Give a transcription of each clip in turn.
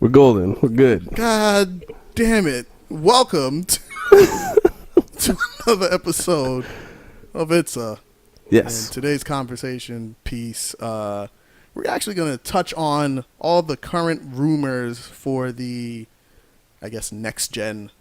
We're golden. We're good. God damn it. Welcome to another episode of Yes. And today's conversation piece, we're actually going to touch on all the current rumors for the, I guess, next-gen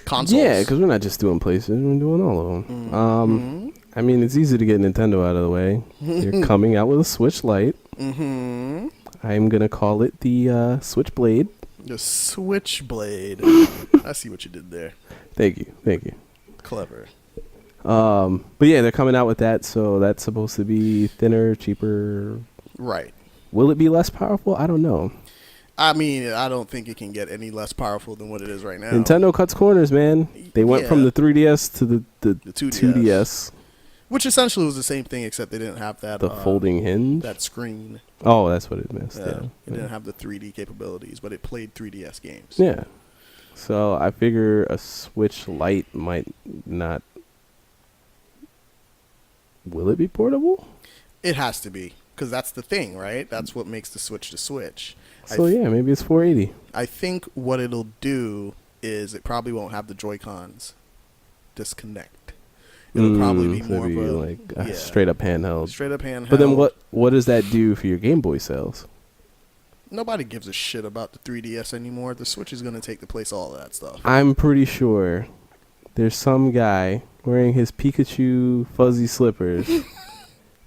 consoles. Yeah, because we're not just doing PlayStation. We're doing all of them. Mm-hmm. I mean, it's easy to get Nintendo out of the way. They're coming out with a Switch Lite. Mm-hmm. I'm going to call it the Switchblade. The Switchblade. I see what you did there. Thank you. Clever. But yeah, they're coming out with that, so that's supposed to be thinner, cheaper. Right. Will it be less powerful? I don't know. I mean, I don't think it can get any less powerful than what it is right now. Nintendo cuts corners, man. They went from the 3DS to the 2DS. Which essentially was the same thing, except they didn't have that... The folding hinge? That screen. Oh, that's what it missed, yeah. It didn't have the 3D capabilities, but it played 3DS games. Yeah. So I figure a Switch Lite might not... Will it be portable? It has to be, because that's the thing, right? That's what makes the Switch the Switch. So yeah, maybe it's 480. I think what it'll do is it probably won't have the Joy-Cons disconnect. It'll probably be more of a straight up handheld. Straight up handheld. But then what does that do for your Game Boy sales? Nobody gives a shit about the 3DS anymore. The Switch is going to take the place of all of that stuff. I'm pretty sure there's some guy wearing his Pikachu fuzzy slippers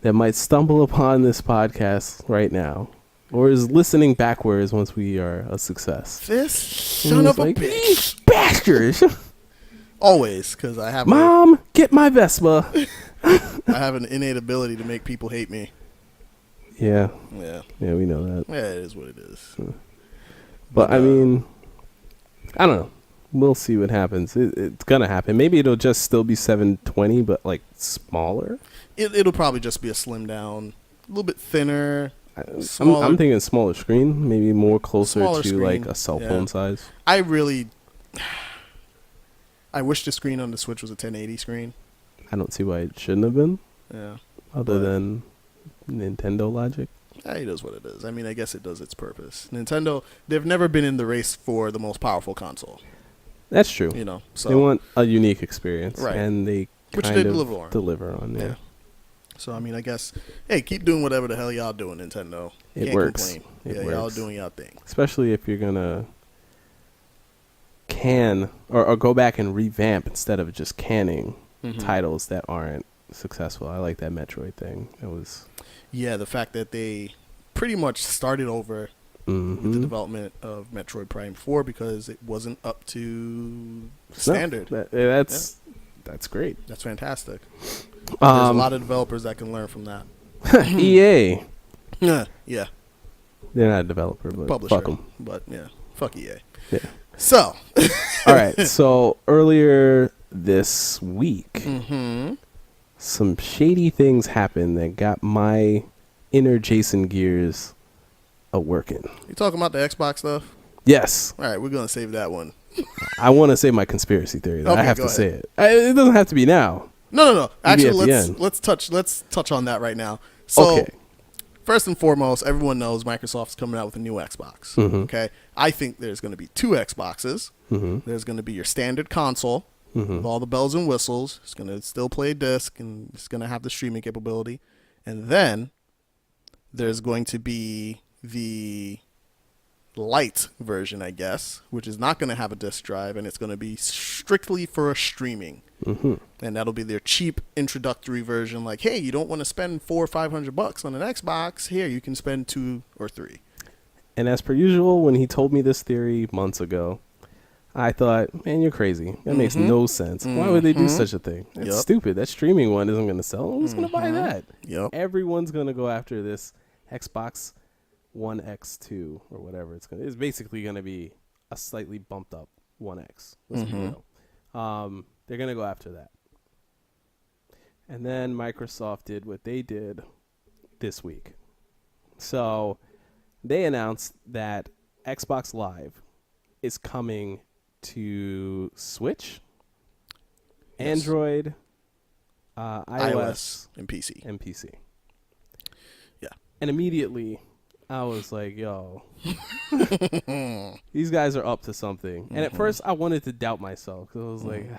that might stumble upon this podcast right now, or is listening backwards once we are a success. This son of a bitch. Bastards. Always, because I have Mom, get my Vespa. I have an innate ability to make people hate me. Yeah, we know that. Yeah, it is what it is. But I mean, I don't know. We'll see what happens. It's gonna happen. Maybe it'll just still be 720, but like smaller. It'll probably just be a slim down, a little bit thinner. I'm thinking smaller screen, maybe more closer to screen, like a cell phone size. I wish the screen on the Switch was a 1080 screen. I don't see why it shouldn't have been. Yeah. Other than Nintendo logic. It is what it is. I mean, I guess it does its purpose. Nintendo, they've never been in the race for the most powerful console. That's true. So they want a unique experience, right? And they deliver on. Yeah. So I mean, I guess, hey, keep doing whatever the hell y'all doing, Nintendo. It works. Complain. Y'all doing y'all thing. Especially if you're gonna or go back and revamp instead of just canning titles that aren't successful. I like that Metroid thing. It was the fact that they pretty much started over with the development of Metroid Prime 4 because it wasn't up to standard. No, that's great. That's fantastic. There's a lot of developers that can learn from that. EA. Yeah. They're not a developer, but publisher, fuck them. But yeah, fuck EA. Yeah. So. All right. So earlier this week, some shady things happened that got my inner Jason gears a-working. You talking about the Xbox stuff? Yes. All right, we're going to save that one. I want to say my conspiracy theory. Okay, I have to ahead. say it. It doesn't have to be now. No. Actually, let's let's touch on that right now. So, okay. First and foremost, everyone knows Microsoft's coming out with a new Xbox. Okay, I think there's going to be two Xboxes. There's going to be your standard console with all the bells and whistles. It's going to still play disc and it's going to have the streaming capability. And then there's going to be the light version, I guess, which is not going to have a disc drive, and it's going to be strictly for streaming. And that'll be their cheap introductory version. Like, hey, you don't want to spend $400 or $500 on an Xbox? Here, you can spend $200 or $300. And as per usual, when he told me this theory months ago, I thought, man, you're crazy. That makes no sense. Why would they do such a thing? It's stupid. That streaming one isn't going to sell. Who's going to buy that? Everyone's going to go after this Xbox One X2 or whatever it's going to. It's basically going to be a slightly bumped up One X. Let's be real. They're going to go after that. And then Microsoft did what they did this week. So they announced that Xbox Live is coming to Switch, Android, iOS, and PC. And immediately I was like, yo, these guys are up to something. And at first, I wanted to doubt myself because I was like,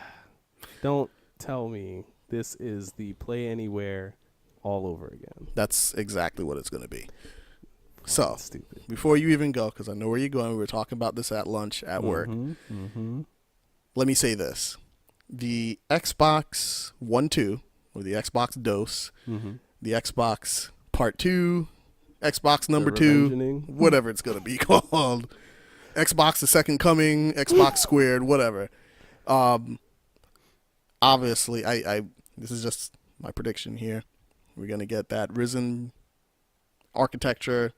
don't tell me this is the Play Anywhere all over again. That's exactly what it's going to be. So, stupid. Before you even go, because I know where you're going, we were talking about this at lunch at work. Let me say this. The Xbox 1-2, or the Xbox DOS, the Xbox Part 2, Xbox number 2, whatever it's going to be called, Xbox the Second Coming, Xbox Squared, whatever. Obviously, I this is just my prediction here. We're going to get that Ryzen architecture,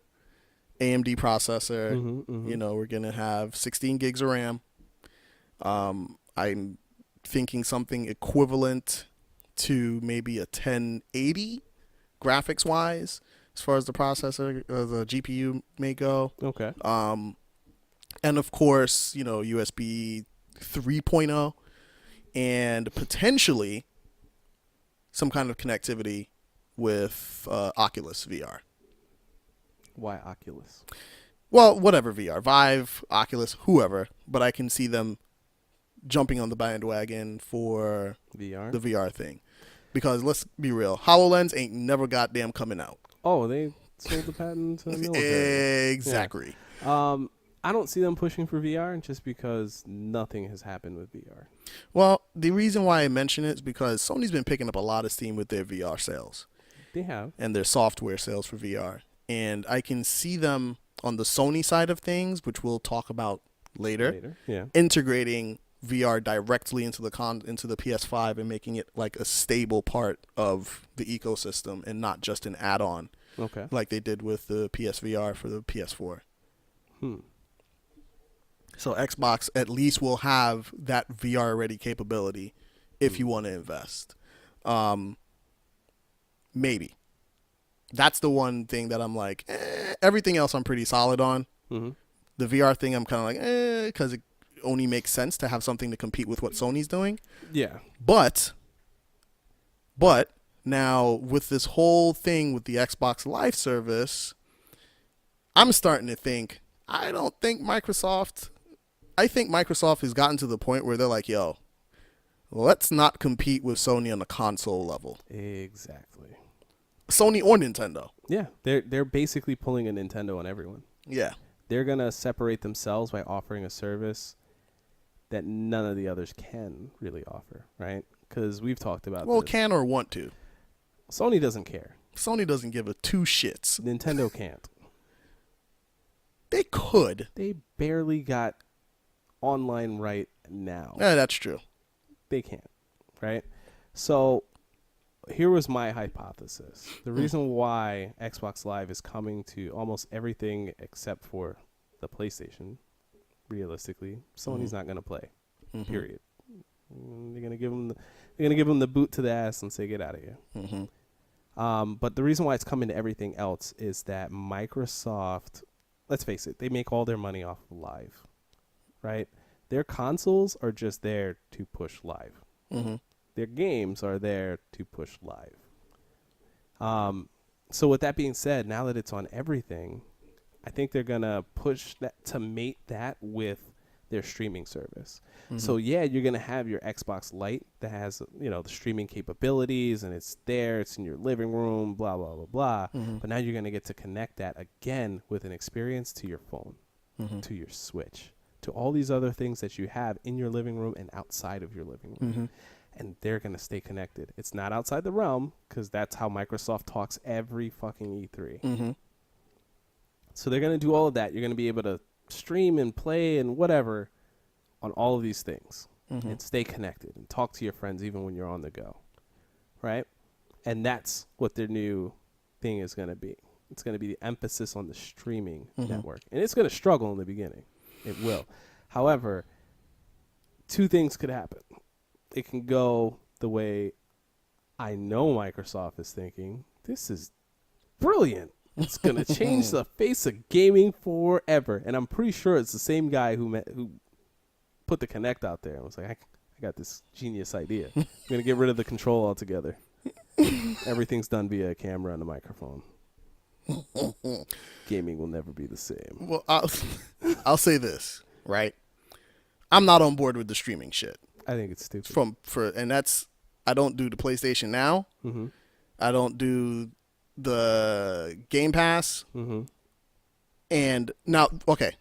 AMD processor. You know, we're going to have 16 gigs of RAM. I'm thinking something equivalent to maybe a 1080 graphics wise as far as the processor or the GPU may go. Okay. And of course, you know, USB 3.0 and potentially some kind of connectivity with Oculus VR. Why Oculus? Well, whatever VR, Vive, Oculus, whoever, but I can see them jumping on the bandwagon for VR? The VR thing. Because let's be real, HoloLens ain't never goddamn coming out. Oh, they sold the patent to the military. Exactly. Yeah. I don't see them pushing for VR just because nothing has happened with VR. Well, the reason why I mention it is because Sony's been picking up a lot of steam with their VR sales. They have. And their software sales for VR. And I can see them on the Sony side of things, which we'll talk about later. Yeah. Integrating VR directly into the PS5 and making it like a stable part of the ecosystem and not just an add-on. Okay. Like they did with the PSVR for the PS4. So Xbox at least will have that VR ready capability if you want to invest. Maybe. That's the one thing that I'm like, everything else I'm pretty solid on. The VR thing I'm kind of like, because it only makes sense to have something to compete with what Sony's doing. Yeah. But now with this whole thing with the Xbox Live service, I'm starting to think, I think Microsoft has gotten to the point where they're like, yo, let's not compete with Sony on the console level. Exactly. Sony or Nintendo. Yeah, they're basically pulling a Nintendo on everyone. Yeah. They're going to separate themselves by offering a service that none of the others can really offer, right? Because we've talked about this. Can or want to. Sony doesn't care. Sony doesn't give a two shits. Nintendo can't. They could. They barely got online right now. Yeah, that's true. They can't, right? So here was my hypothesis. The reason why Xbox Live is coming to almost everything except for the PlayStation, realistically, Sony's not going to play. Period. They're going to give them the boot to the ass and say, get out of here. But the reason why it's coming to everything else is that Microsoft, let's face it, they make all their money off of Live, right? Their consoles are just there to push Live. Their games are there to push Live. So with that being said, now that it's on everything, I think they're going to push that to mate that with their streaming service. So yeah, you're going to have your Xbox Lite that has, the streaming capabilities and it's there, it's in your living room, blah, blah, blah, blah. But now you're going to get to connect that again with an experience to your phone, to your Switch, to all these other things that you have in your living room and outside of your living room. And they're going to stay connected. It's not outside the realm because that's how Microsoft talks every fucking E3. So they're going to do all of that. You're going to be able to stream and play and whatever on all of these things and stay connected and talk to your friends even when you're on the go, right? And that's what their new thing is going to be. It's going to be the emphasis on the streaming network. And it's going to struggle in the beginning. It will. However, two things could happen. It can go the way I know Microsoft is thinking. This is brilliant. It's going to change the face of gaming forever. And I'm pretty sure it's the same guy who put the Kinect out there and was like, I got this genius idea. I'm going to get rid of the control altogether. Everything's done via a camera and a microphone. Gaming will never be the same. Well, I'll say this, right? I'm not on board with the streaming shit. I think it's stupid. And that's, I don't do the PlayStation Now. Mm-hmm. I don't do the Game Pass. Mm-hmm. And now, okay,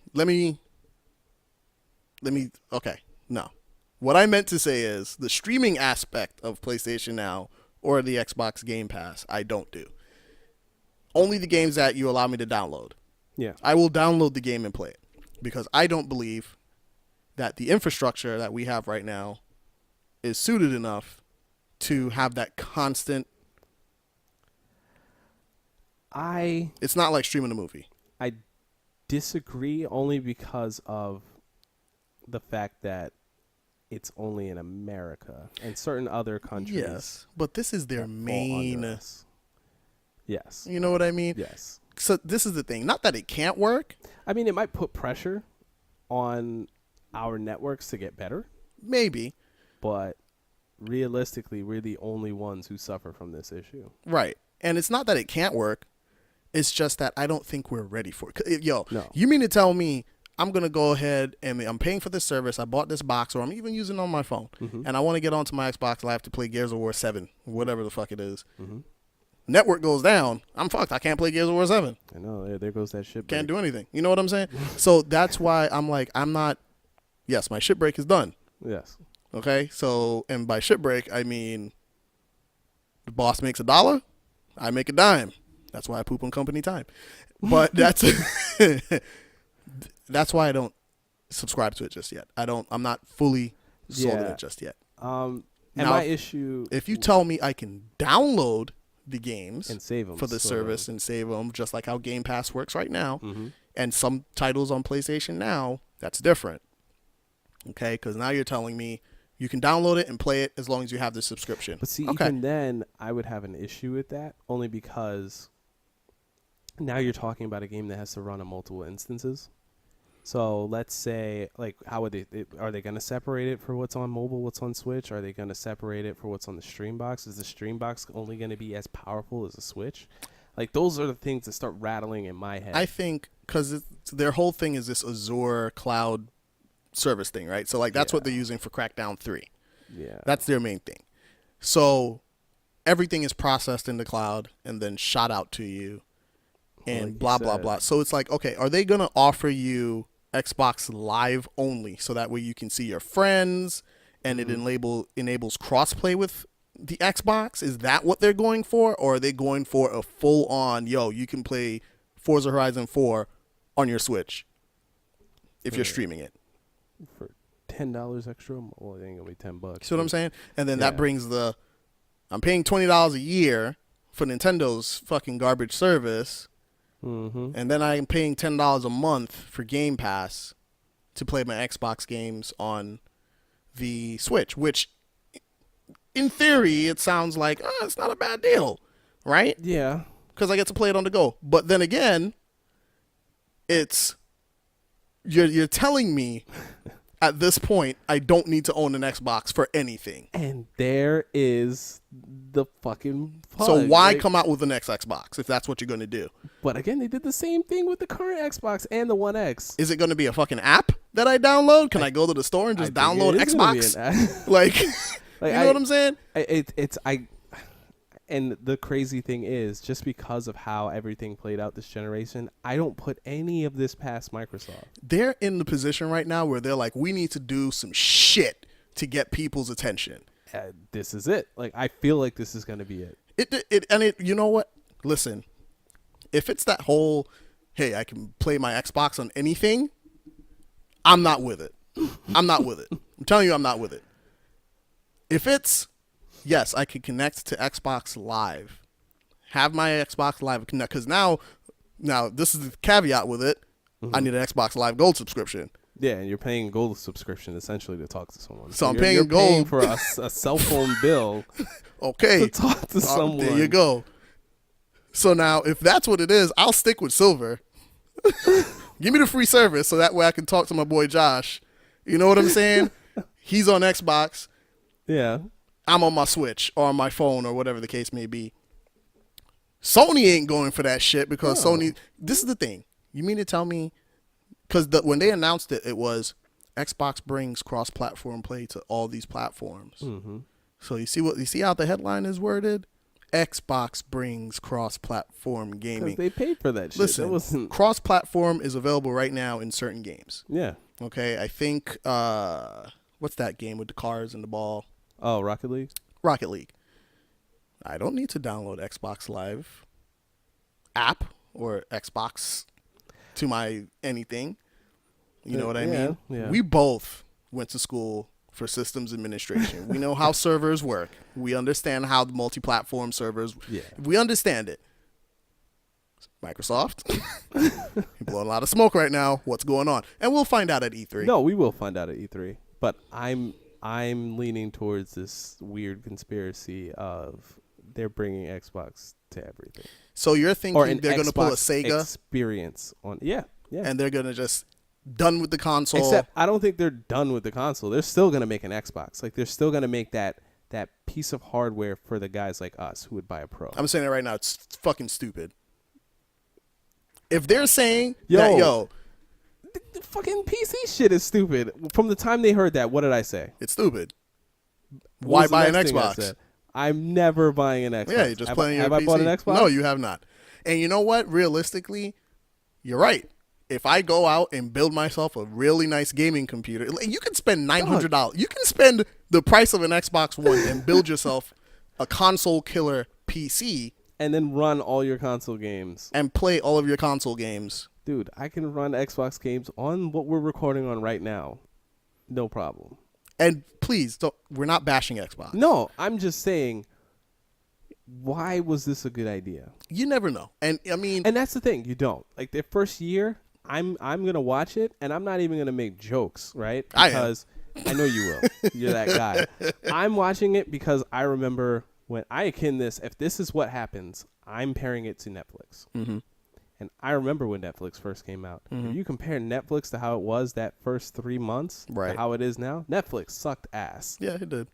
okay, no. What I meant to say is the streaming aspect of PlayStation Now or the Xbox Game Pass, I don't do. Only the games that you allow me to download. Yeah. I will download the game and play it because I don't believe that the infrastructure that we have right now is suited enough to have that constant. It's not like streaming a movie. I disagree only because of the fact that it's only in America and certain other countries. Yes, but this is their main. Yes. You know what I mean? Yes. So this is the thing. Not that it can't work. I mean, it might put pressure on our networks to get better. Maybe. But realistically, we're the only ones who suffer from this issue. Right. And it's not that it can't work. It's just that I don't think we're ready for it. Yo, no. You mean to tell me I'm going to go ahead and I'm paying for this service. I bought this box, or I'm even using it on my phone. Mm-hmm. And I want to get onto my Xbox Live to play Gears of War 7, whatever the fuck it is. Mm-hmm. Network goes down. I'm fucked. I can't play Gears of War 7. I know. There goes that shit break. Can't do anything. You know what I'm saying? So that's why I'm like, I'm not. Yes, my shit break is done. Yes. Okay. So, and by shit break, I mean the boss makes $1, I make a dime. That's why I poop on company time. But that's that's why I don't subscribe to it just yet. I'm not fully sold on it just yet. And now, my issue, if you tell me I can download the games and save them for the service and save them, just like how Game Pass works right now, and some titles on PlayStation Now, that's different. Okay, because now you're telling me you can download it and play it as long as you have the subscription. But see, even then, I would have an issue with that, only because now you're talking about a game that has to run on multiple instances. So let's say, like, how would are they going to separate it for what's on mobile, what's on Switch? Are they going to separate it for what's on the stream box? Is the stream box only going to be as powerful as the Switch? Like, those are the things that start rattling in my head. I think because their whole thing is this Azure cloud service thing, right? So, like, that's what they're using for Crackdown 3. Yeah. That's their main thing. So everything is processed in the cloud and then shot out to you and like blah, blah, blah. So it's like, okay, are they going to offer you Xbox Live only so that way you can see your friends and it enables crossplay with the Xbox? Is that what they're going for? Or are they going for a full-on, you can play Forza Horizon 4 on your Switch if you're streaming it? For $10 extra? Well, it ain't going to be $10. See what I'm saying? And then that brings I'm paying $20 a year for Nintendo's fucking garbage service. Mm-hmm. And then I'm paying $10 a month for Game Pass to play my Xbox games on the Switch, which in theory it sounds like it's not a bad deal, right? Yeah, because I get to play it on the go. But then again, it's you're telling me at this point I don't need to own an Xbox for anything. And there is the fucking plug. So why come out with the next Xbox if that's what you're going to do? But again, they did the same thing with the current Xbox and the One X. Is it going to be a fucking app that I download? Can I go to the store and just download Xbox? Like, you know what I'm saying? And the crazy thing is, just because of how everything played out this generation, I don't put any of this past Microsoft. They're in the position right now where they're like, we need to do some shit to get people's attention. This is it. Like, I feel like this is going to be it. You know what? Listen, if it's that whole, hey, I can play my Xbox on anything, I'm not with it. I'm not with it. I'm telling you, I'm not with it. If it's, yes, I can connect to Xbox Live, have my Xbox Live connect, because now this is the caveat with it. I need an Xbox Live Gold subscription. Yeah, and you're paying a gold subscription essentially to talk to someone. So I'm paying gold. Paying for a cell phone bill. Okay. To talk to someone. There you go. So now, if that's what it is, I'll stick with silver. Give me the free service so that way I can talk to my boy Josh. You know what I'm saying? He's on Xbox. Yeah. I'm on my Switch or on my phone or whatever the case may be. Sony ain't going for that shit because No. Sony. This is the thing. You mean to tell me? Because when they announced it, it was Xbox brings cross-platform play to all these platforms. Mm-hmm. So you see how the headline is worded? Xbox brings cross-platform gaming. Because they paid for that shit. Listen, That wasn't... cross-platform is available right now in certain games. Yeah. Okay, I think what's that game with the cars and the ball? Oh, Rocket League? Rocket League. I don't need to download Xbox Live app or Xbox to my anything. You know what I mean? Yeah. We both went to school for systems administration. We know how servers work. We understand how the multi-platform servers. Yeah. We understand it. Microsoft, you're blowing a lot of smoke right now. What's going on? And we'll find out at E3. No, we will find out at E3. But I'm leaning towards this weird conspiracy of they're bringing Xbox to everything. So you're thinking they're going to pull a Xbox Sega experience on? Yeah. and they're going to just done with the console. Except I don't think they're done with the console. They're still going to make an Xbox. Like they're still going to make that piece of hardware for the guys like us who would buy a Pro. I'm saying it right now. It's fucking stupid. If they're saying the fucking PC shit is stupid. From the time they heard that, what did I say? it's stupid. What Why was the buy an next thing I Xbox? said? I'm never buying an Xbox. Yeah, you're just playing your Have PC. I bought an Xbox? No, you have not. And you know what? Realistically, you're right. If I go out and build myself a really nice gaming computer, you can spend $900. You can spend the price of an Xbox One and build yourself a console killer PC And then run all your console games. and play all of your console games. Dude, I can run Xbox games on what we're recording on right now. No problem. And please, we're not bashing Xbox. No, I'm just saying, why was this a good idea? You never know. And I mean, And that's the thing, you don't. Like the first year, I'm gonna watch it, and I'm not even gonna make jokes, right? Because I know you will. You're that guy. I'm watching it because I remember when I akin this. If this is what happens, I'm pairing it to Netflix. Mm-hmm. And I remember when Netflix first came out. Mm-hmm. If you compare Netflix to how it was that first 3 months Right. to how it is now, Netflix sucked ass. yeah, it did.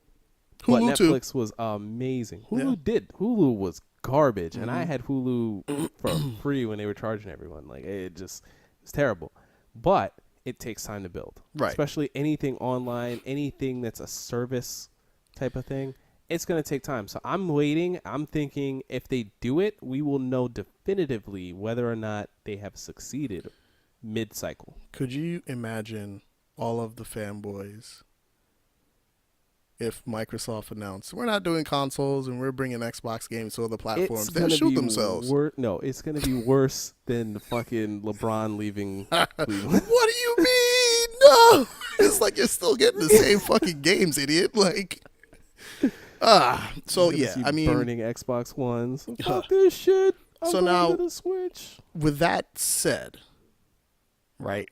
But Hulu too. Netflix was amazing. Hulu was garbage, and I had Hulu for free when they were charging everyone. Like it's terrible. But it takes time to build, Right. Especially anything online, anything that's a service type of thing. It's going to take time. So I'm waiting. I'm thinking if they do it, we will know definitively whether or not they have succeeded mid-cycle. Could you imagine all of the fanboys if Microsoft announced we're not doing consoles and we're bringing Xbox games to other platforms? It's They'll gonna shoot be themselves. No, it's going to be worse than the fucking LeBron leaving Cleveland. What do you mean? No, it's like you're still getting the same fucking games, idiot. Like, so You're gonna yeah, see I mean, burning Xbox Ones. Fuck this shit. I'm So going now- to the Switch. with that said, right,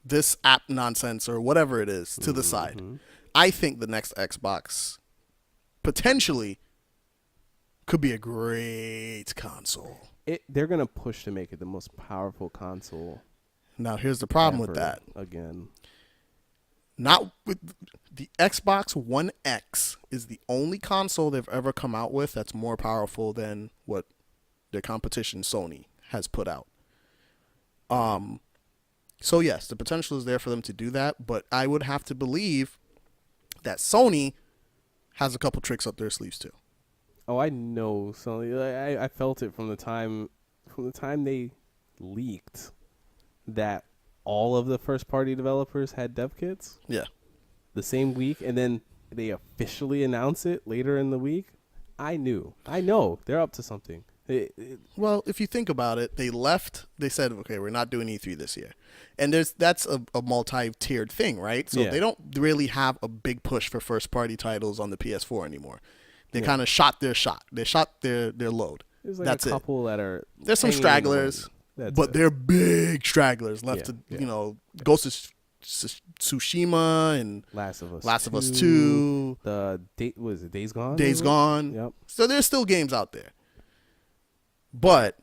this app nonsense or whatever it is to the side, I think the next Xbox potentially could be a great console. They're going to push to make it the most powerful console. Now, here's the problem with ever that. Again. Not with the Xbox One X is the only console they've ever come out with that's more powerful than what their competition Sony has put out. So yes, the potential is there for them to do that, but I would have to believe that Sony has a couple tricks up their sleeves too. Oh, I know. So I felt it from the time they leaked that all of the first party developers had dev kits Yeah. the same week, and then they officially announce it later in the week. I know they're up to something. Well, if you think about it, they said, okay, we're not doing E3 this year. And that's a multi-tiered thing, right? So Yeah. they don't really have a big push for first-party titles on the PS4 anymore. They kind of shot their shot. They shot their load. There's like That's a couple that are There's some hanging in the stragglers, wing. but they're big stragglers left to, Ghost of Tsushima and Last of Us Last of Us 2. The Days Gone? Days Gone. Yep. So there's still games out there. But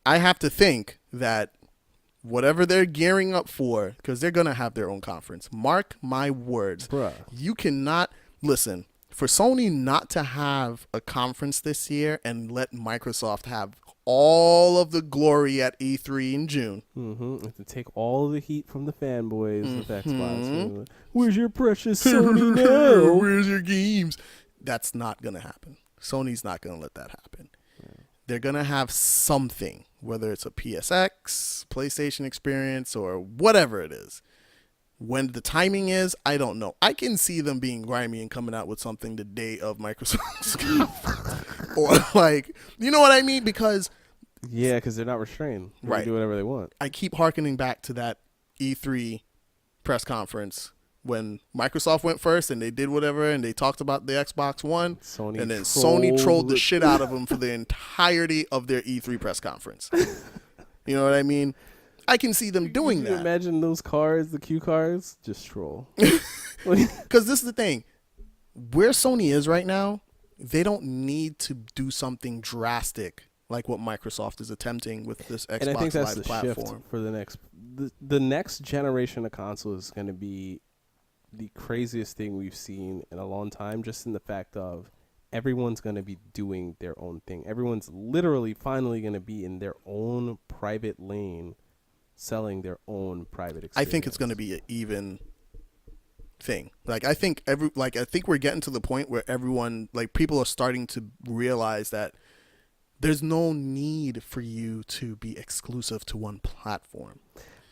I have to think that whatever they're gearing up for, because they're going to have their own conference. Mark my words. Bruh. You cannot, listen, for Sony not to have a conference this year and let Microsoft have all of the glory at E3 in June. And to take all the heat from the fanboys of Xbox. Where's your precious Sony now? Where's your games? That's not going to happen. Sony's not going to let that happen. Yeah. They're going to have something, whether it's a PSX, PlayStation experience, or whatever it is. When the timing is, I don't know. I can see them being grimy and coming out with something the day of Microsoft's or like, you know what I mean? Because because they're not restrained. They can do whatever they want. I keep hearkening back to that E3 press conference when Microsoft went first and they did whatever and they talked about the Xbox One, and then Sony trolled the shit out of them for the entirety of their E3 press conference. You know what I mean? I can see them doing that. Imagine those cards, the cue cards, just troll. Because this is the thing. Where Sony is right now, they don't need to do something drastic like what Microsoft is attempting with this Xbox and I think that's Live the platform. Shift for the next generation of consoles is going to be the craziest thing we've seen in a long time, just in the fact of everyone's going to be doing their own thing. Everyone's literally finally going to be in their own private lane, selling their own private experience. I think it's going to be an even thing. Like I think we're getting to the point where everyone, like, people are starting to realize that there's no need for you to be exclusive to one platform.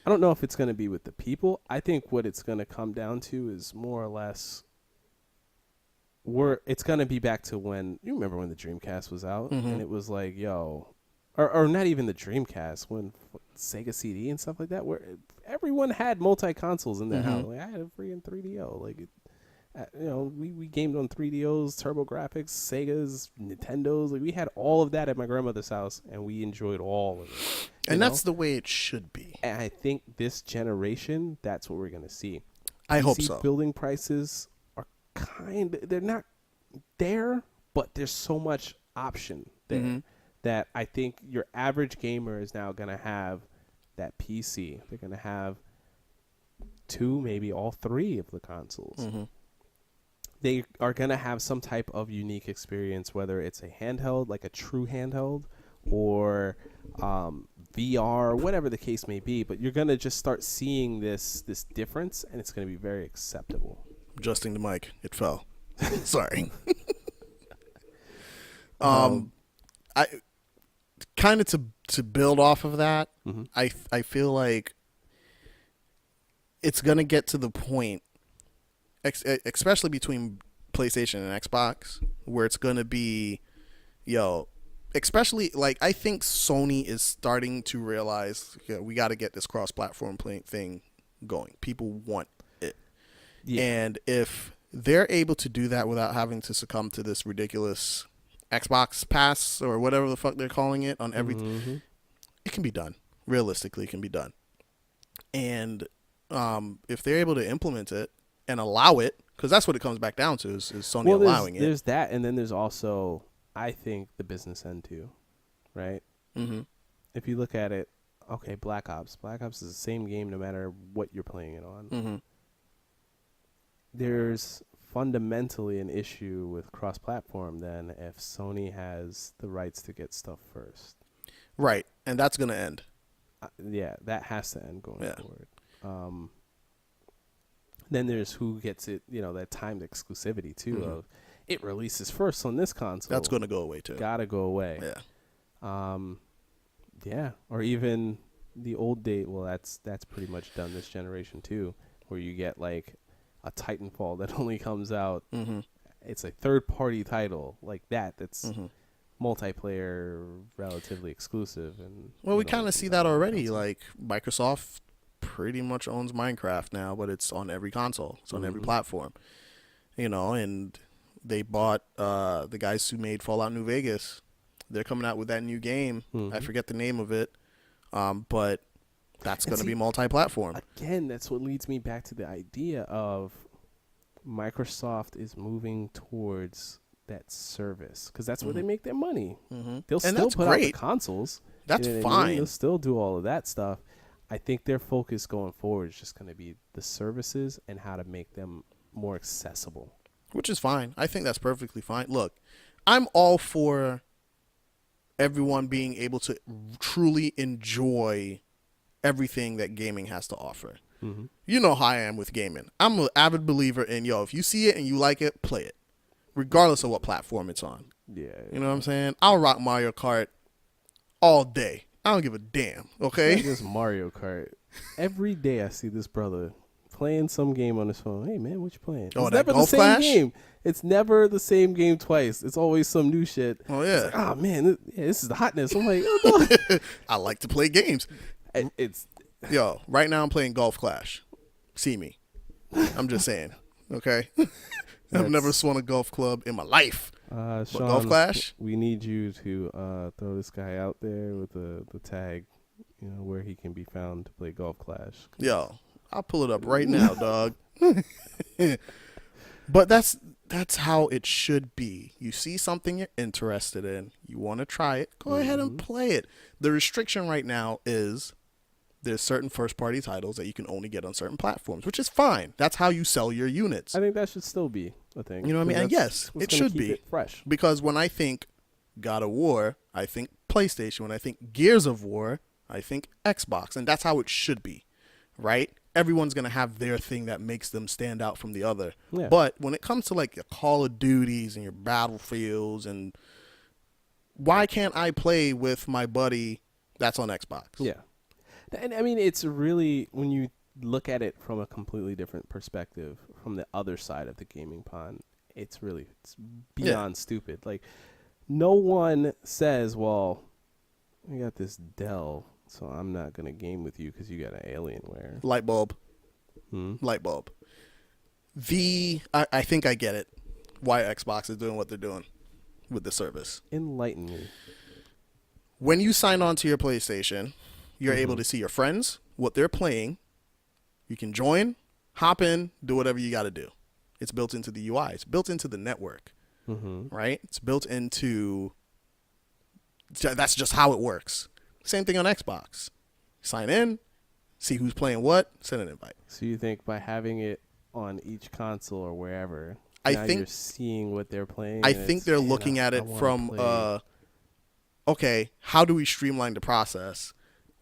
I don't know if it's going to be with the people. I think what it's going to come down to is more or less it's going to be back to when you remember when the Dreamcast was out and it was like, yo, or not even the Dreamcast, when Sega CD and stuff like that, where everyone had multi-consoles in their house. Like, I had a freaking 3DO. Like, we gamed on 3DOs, TurboGrafx, Segas, Nintendos. Like, we had all of that at my grandmother's house, and we enjoyed all of it. And that's the way it should be. And I think this generation, that's what we're going to see. I hope so. Building prices are they're not there, but there's so much option there. That I think your average gamer is now going to have that PC. They're going to have 2, maybe all 3 of the consoles. They are going to have some type of unique experience, whether it's a handheld, like a true handheld, or VR, whatever the case may be. But you're going to just start seeing this difference, and it's going to be very acceptable. Adjusting the mic. It fell. Sorry. I kind of to build off of that, I feel like it's gonna get to the point, especially between PlayStation and Xbox, where it's gonna be, especially like I think Sony is starting to realize we got to get this cross-platform thing going. People want it, and if they're able to do that without having to succumb to this ridiculous Xbox Pass or whatever the fuck they're calling it on everything, it can be done. Realistically, it can be done. And if they're able to implement it and allow it, because that's what it comes back down to is Sony allowing it. There's that, and then there's also, I think, the business end too, right? If you look at it, okay, Black Ops is the same game no matter what you're playing it on. There's fundamentally an issue with cross-platform then if Sony has the rights to get stuff first. Right, and that's going to end. That has to end going forward. Then there's who gets it, that timed exclusivity too of it releases first on this console. That's going to go away too. Gotta go away. Or even the old date, well, that's pretty much done this generation too, where you get like a Titanfall that only comes out. It's a third-party title like that's multiplayer, relatively exclusive. And we kind of see that already. Like Microsoft pretty much owns Minecraft now, but it's on every console. It's on every platform. And they bought the guys who made Fallout New Vegas. They're coming out with that new game. I forget the name of it, but that's going to be multi-platform. Again, that's what leads me back to the idea of Microsoft is moving towards that service because that's where they make their money. They'll still put out the consoles. That's fine. They'll still do all of that stuff. I think their focus going forward is just going to be the services and how to make them more accessible. which is fine. I think that's perfectly fine. Look, I'm all for everyone being able to truly enjoy everything that gaming has to offer. Mm-hmm. You know how I am with gaming. I'm an avid believer in, if you see it and you like it, play it, regardless of what platform it's on. Yeah. You know what I'm saying? I'll rock Mario Kart all day. I don't give a damn, okay? Not just Mario Kart. Every day I see this brother playing some game on his phone. Hey, man, what you playing? Oh, It's that never the Golf same Clash? game. It's never the same game twice. It's always some new shit. Oh, yeah. It's like, oh, man, this is the hotness. I'm like, oh, no. I like to play games. It's Yo, right now I'm playing Golf Clash. See me. I'm just saying, okay? I've never swung a golf club in my life. Sean, but Golf Clash? We need you to throw this guy out there with the tag, where he can be found to play Golf Clash. Yo, I'll pull it up right now, dog. But that's how it should be. You see something you're interested in, you want to try it, go ahead and play it. The restriction right now is there's certain first-party titles that you can only get on certain platforms, which is fine. That's how you sell your units. I think that should still be a thing. You know what I mean? And yes, it should be fresh. Because when I think God of War, I think PlayStation. When I think Gears of War, I think Xbox, and that's how it should be, right? Everyone's gonna have their thing that makes them stand out from the other. Yeah. But when it comes to like your Call of Duties and your Battlefields, and why can't I play with my buddy that's on Xbox? Yeah. And I mean, it's really, when you look at it from a completely different perspective, from the other side of the gaming pond, it's beyond stupid. Like, no one says, well, we got this Dell, so I'm not going to game with you because you got an Alienware. Light bulb. Hmm? Light bulb. I think I get it, why Xbox is doing what they're doing with the service. Enlighten me. When you sign on to your PlayStation, you're able to see your friends, what they're playing. You can join, hop in, do whatever you got to do. It's built into the UI. It's built into the network, right? It's built into, that's just how it works. Same thing on Xbox. Sign in, see who's playing what, send an invite. So you think by having it on each console or wherever, I now think you're seeing what they're playing? I think they're looking at it from, okay, how do we streamline the process?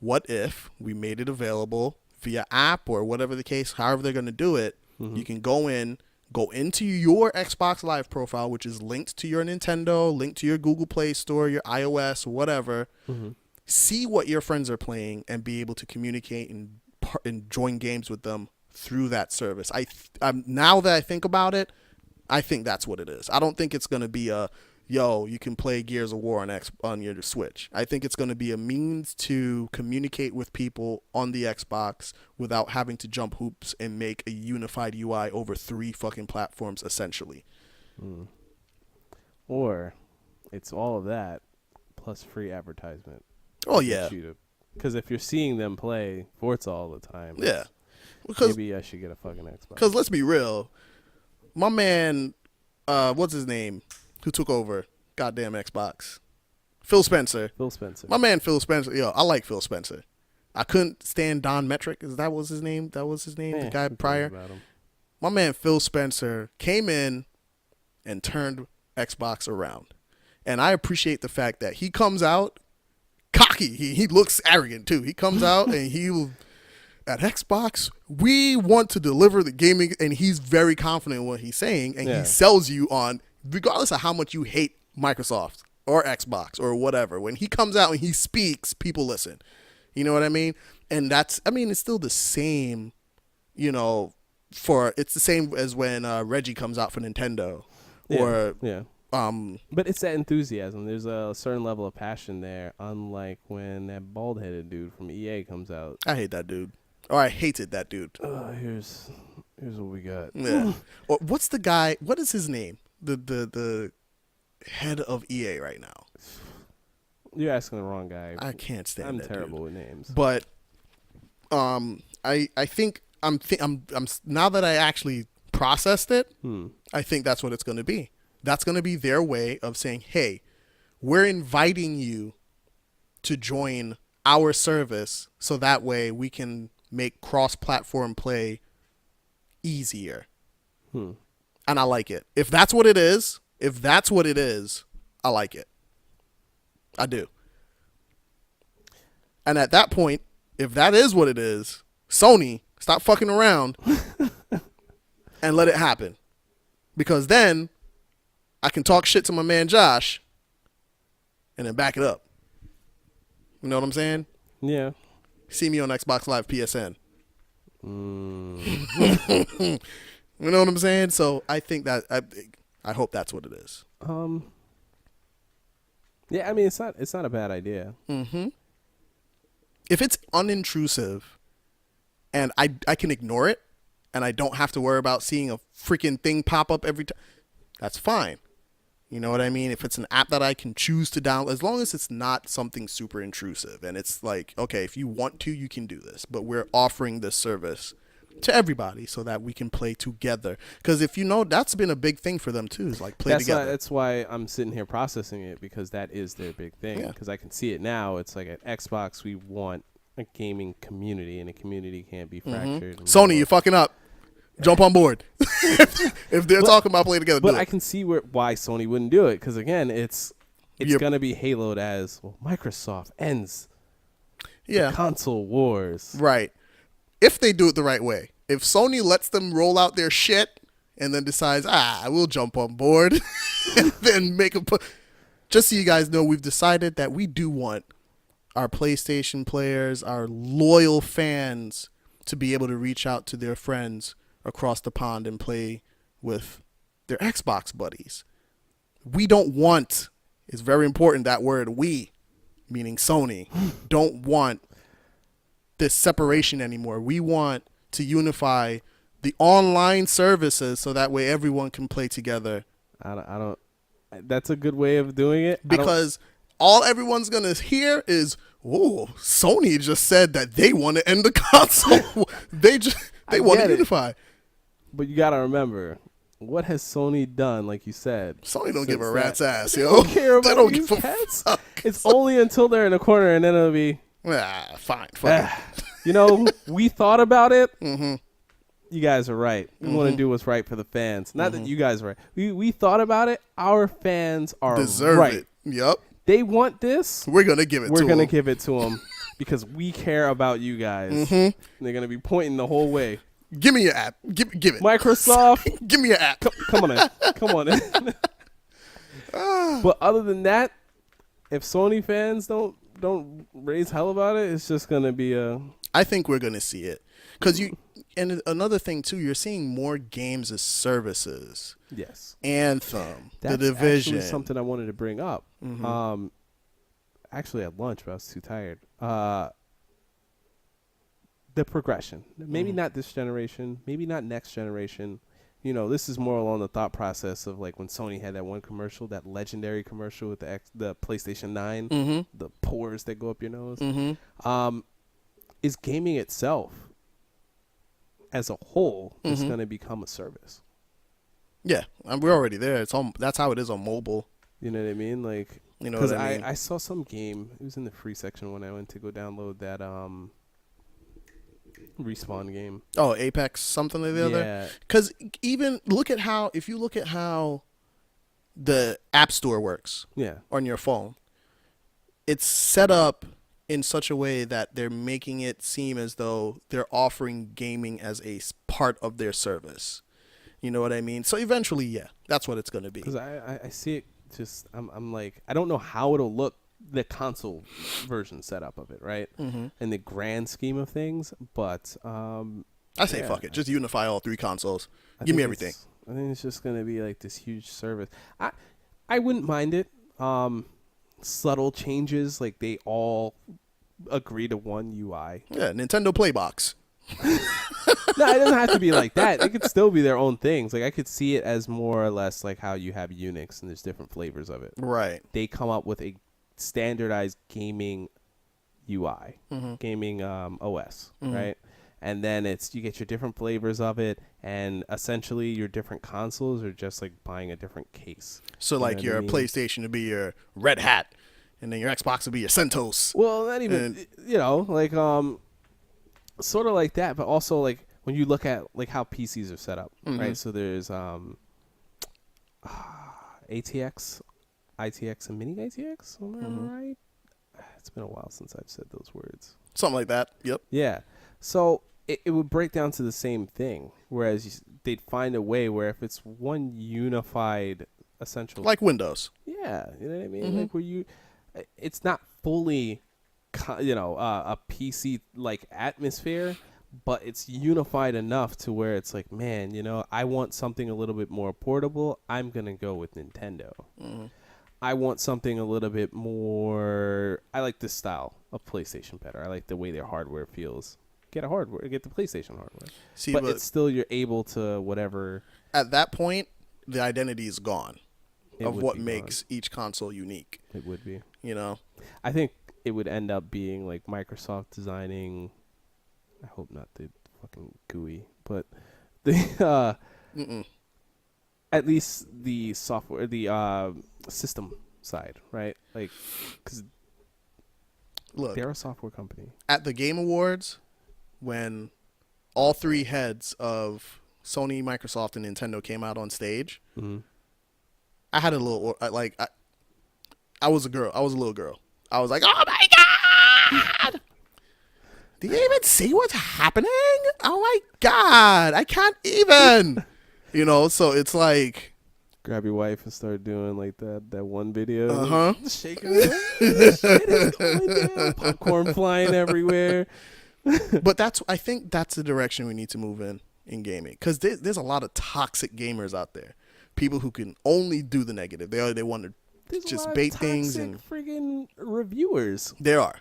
What if we made it available via app or whatever the case, however they're going to do it, you can go into your Xbox Live profile, which is linked to your Nintendo, linked to your Google Play Store, your iOS, whatever, see what your friends are playing and be able to communicate and join games with them through that service. Now that I think about it, I think that's what it is. I don't think it's going to be you can play Gears of War on your Switch. I think it's going to be a means to communicate with people on the Xbox without having to jump hoops and make a unified UI over 3 fucking platforms, essentially. Or it's all of that plus free advertisement. Oh, yeah. Because if you're seeing them play Forza all the time, Yeah. maybe I should get a fucking Xbox. Because let's be real, my man, what's his name? Who took over goddamn Xbox? Phil Spencer. My man Phil Spencer. Yo, I like Phil Spencer. I couldn't stand Don Metric. That was his name? The guy prior? My man Phil Spencer came in and turned Xbox around. And I appreciate the fact that he comes out cocky. He looks arrogant too. He comes out and he will... At Xbox, we want to deliver the gaming, and he's very confident in what he's saying, and he sells you on, regardless of how much you hate Microsoft or Xbox or whatever. When he comes out and he speaks, people listen. You know what I mean? And it's still the same, it's the same as when Reggie comes out for Nintendo. But it's that enthusiasm. There's a certain level of passion there, unlike when that bald-headed dude from EA comes out. I hate that dude. Or I hated that dude. Here's what we got. Yeah. Or what's the guy? What is his name? The head of EA right now. You're asking the wrong guy. I can't stand. I'm terrible with names. But I think I'm now that I actually processed it, I think that's what it's going to be. That's going to be their way of saying, "Hey, we're inviting you to join our service, so that way we can make cross-platform play easier." And I like it. If that's what it is, I like it. I do. And at that point, if that is what it is, Sony, stop fucking around and let it happen. Because then I can talk shit to my man Josh and then back it up. You know what I'm saying? Yeah. See me on Xbox Live PSN. You know what I'm saying? So I think that I hope that's what it is. Yeah, I mean it's not a bad idea. Mm-hmm. If it's unintrusive and I can ignore it and I don't have to worry about seeing a freaking thing pop up every time, that's fine. You know what I mean? If it's an app that I can choose to download, as long as it's not something super intrusive and it's like, okay, if you want to, you can do this, but we're offering this service to everybody so that we can play together. Because if you know, that's been a big thing for them too, is like play together. That's why I'm sitting here processing it, because that is their big thing. Because I can see it now. It's like at Xbox, we want a gaming community, and a community can't be fractured. Sony, you're fucking up. Jump on board. If they're talking about playing together, but I can see why Sony wouldn't do it, because again, it's gonna be haloed as, well, Microsoft ends the console wars, right? If they do it the right way. If Sony lets them roll out their shit and then decides, we'll jump on board, and then make a just so you guys know, we've decided that we do want our PlayStation players, our loyal fans, to be able to reach out to their friends across the pond and play with their Xbox buddies. We don't want, it's very important, that word we, meaning Sony, don't want this separation anymore. We want to unify the online services so that way everyone can play together. I don't that's a good way of doing it, because all everyone's gonna hear is, "Oh, Sony just said that they want to end the console. they want to unify." But you gotta remember, what has Sony done? Like you said, Sony don't give a rat's ass, They yo. don't care about they don't these give a cats. fuck. It's only until they're in a corner, and then it'll be fine. Fuck it. You know, we thought about it. Mm-hmm. You guys are right. We want to do what's right for the fans. Not that you guys are right. We thought about it. Our fans are deserve right. it. Yep. They want this. We're gonna give it. We're gonna give it to them because we care about you guys. Mm-hmm. And they're gonna be pointing the whole way. Give me your app. Give it. Microsoft, give me your app. Come on in. Come on in. But other than that, if Sony fans don't raise hell about it, it's just gonna be a. I think we're gonna see it, because and another thing too, you're seeing more games as services. Yes. Anthem, That's The Division. Actually something I wanted to bring up. Mm-hmm. Actually at lunch, but I was too tired. The progression. Maybe not this generation. Maybe not next generation. You know, this is more along the thought process of like when Sony had that one commercial, that legendary commercial with the PlayStation 9, the pores that go up your nose. Is gaming itself as a whole is going to become a service. Yeah, we're already there. It's on. That's how it is on mobile. You know what I mean? Like, you know what I mean? I saw some game. It was in the free section when I went to go download that Respawn game. Oh, Apex, something or the other. Yeah. Because even if you look at how the App Store works. Yeah. On your phone, it's set up in such a way that they're making it seem as though they're offering gaming as a part of their service. You know what I mean? So eventually, yeah, that's what it's going to be. Because I see it just, I'm like, I don't know how it'll look, the console version setup of it, right? In the grand scheme of things, but I say fuck it. Just unify all three consoles. Give me everything. I think it's just going to be like this huge service. I wouldn't mind it. Subtle changes, like they all agree to one UI. Yeah, Nintendo Playbox. No, it doesn't have to be like that. It could still be their own things. Like I could see it as more or less like how you have Unix and there's different flavors of it. Right. They come up with a standardized gaming UI, gaming OS, right? And then you get your different flavors of it, and essentially your different consoles are just like buying a different case. So like your PlayStation would be your Red Hat, and then your Xbox would be your CentOS. Well, not even, like sort of like that, but also like when you look at like how PCs are set up, right? So there's ATX, ITX, and mini ITX. Am I right? It's been a while since I've said those words. Something like that. Yep. Yeah. So it would break down to the same thing, whereas they'd find a way where if it's one unified essential, Like Windows. yeah, you know what I mean, like where it's not fully, a PC like atmosphere, but it's unified enough to where it's like, man, I want something a little bit more portable. I'm gonna go with Nintendo. I want something a little bit more. I like this style of PlayStation better. I like the way their hardware feels. Get the PlayStation hardware. See, but it's still, you're able to whatever. At that point, the identity is gone of what be makes each console unique. It would be. I think it would end up being like Microsoft designing. I hope not the fucking GUI, but the at least the software, the system side, right? Like, because look, they're a software company. At the Game Awards, when all three heads of Sony, Microsoft, and Nintendo came out on stage, I had a little I was a girl. I was a little girl. I was like, oh my God! Do you even see what's happening? Oh my God! I can't even. So it's like, grab your wife and start doing like that one video. Shaking it. Shit is going down. Popcorn flying everywhere. But I think that's the direction we need to move in gaming, because there's a lot of toxic gamers out there, people who can only do the negative. They want to just bait things and friggin' reviewers. There are,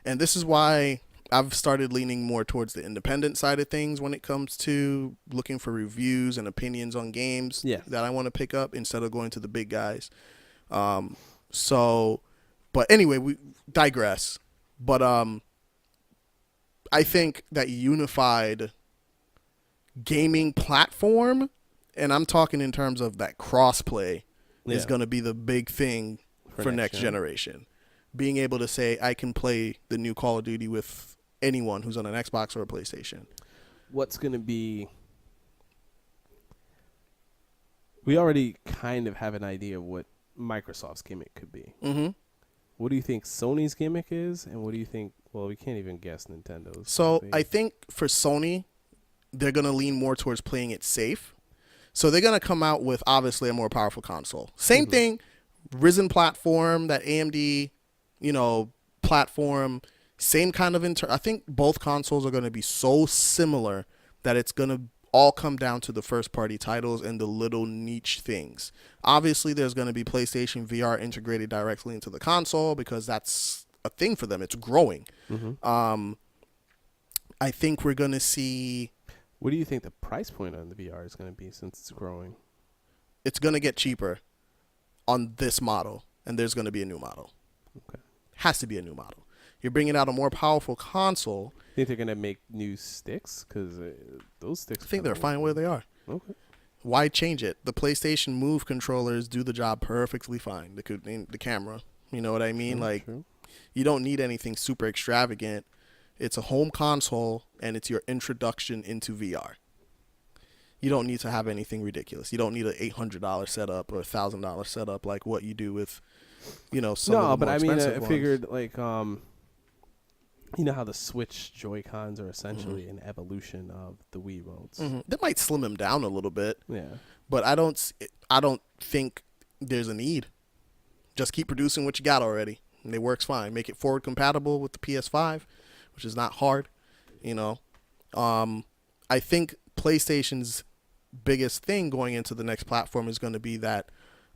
and this is why I've started leaning more towards the independent side of things when it comes to looking for reviews and opinions on games that I want to pick up instead of going to the big guys. But anyway, we digress. But I think that unified gaming platform, and I'm talking in terms of that crossplay, is going to be the big thing for next generation. Being able to say, I can play the new Call of Duty with anyone who's on an Xbox or a PlayStation. What's going to be... We already kind of have an idea of what Microsoft's gimmick could be. What do you think Sony's gimmick is? And what do you think... Well, we can't even guess Nintendo's. So I think for Sony, they're going to lean more towards playing it safe. So they're going to come out with, obviously, a more powerful console. Same thing, Ryzen platform, that AMD, platform, same kind of I think both consoles are going to be so similar that it's going to all come down to the first-party titles and the little niche things. Obviously, there's going to be PlayStation VR integrated directly into the console because that's a thing for them. It's growing. I think we're going to see... What do you think the price point on the VR is going to be since it's growing? It's going to get cheaper on this model, and there's going to be a new model. Okay. Has to be a new model. You're bringing out a more powerful console. Think they're going to make new sticks? Because those sticks... I think they're fine where they are. Okay. Why change it? The PlayStation Move controllers do the job perfectly fine. The camera. You know what I mean? True. You don't need anything super extravagant. It's a home console, and it's your introduction into VR. You don't need to have anything ridiculous. You don't need an $800 setup or $1,000 setup like what you do with, some of the more expensive ones. Figured like, how the Switch Joy-Cons are essentially an evolution of the Wii remotes. They might slim them down a little bit. Yeah. But I don't think there's a need. Just keep producing what you got already, and it works fine. Make it forward compatible with the PS5, which is not hard, I think PlayStation's biggest thing going into the next platform is going to be that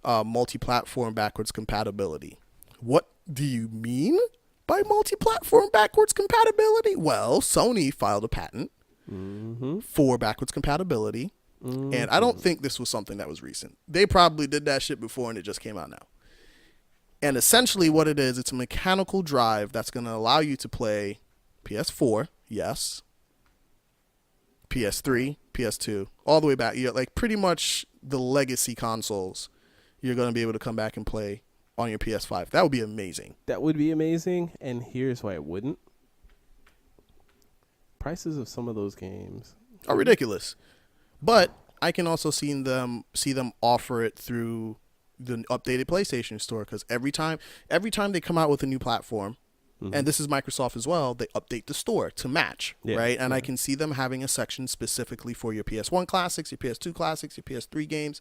multi-platform backwards compatibility. What do you mean by multi-platform backwards compatibility? Well, Sony filed a patent for backwards compatibility, and I don't think this was something that was recent. They probably did that shit before, and it just came out now. And essentially what it is, it's a mechanical drive that's going to allow you to play PS4, yes, PS3, PS2, all the way back. You're like pretty much the legacy consoles. You're going to be able to come back and play on your PS5. That would be amazing. That would be amazing, and here's why it wouldn't. Prices of some of those games are ridiculous. But I can also see them offer it through the updated PlayStation Store, because every time they come out with a new platform, and this is Microsoft as well, they update the store to match, right? And I can see them having a section specifically for your PS1 classics, your PS2 classics, your PS3 games,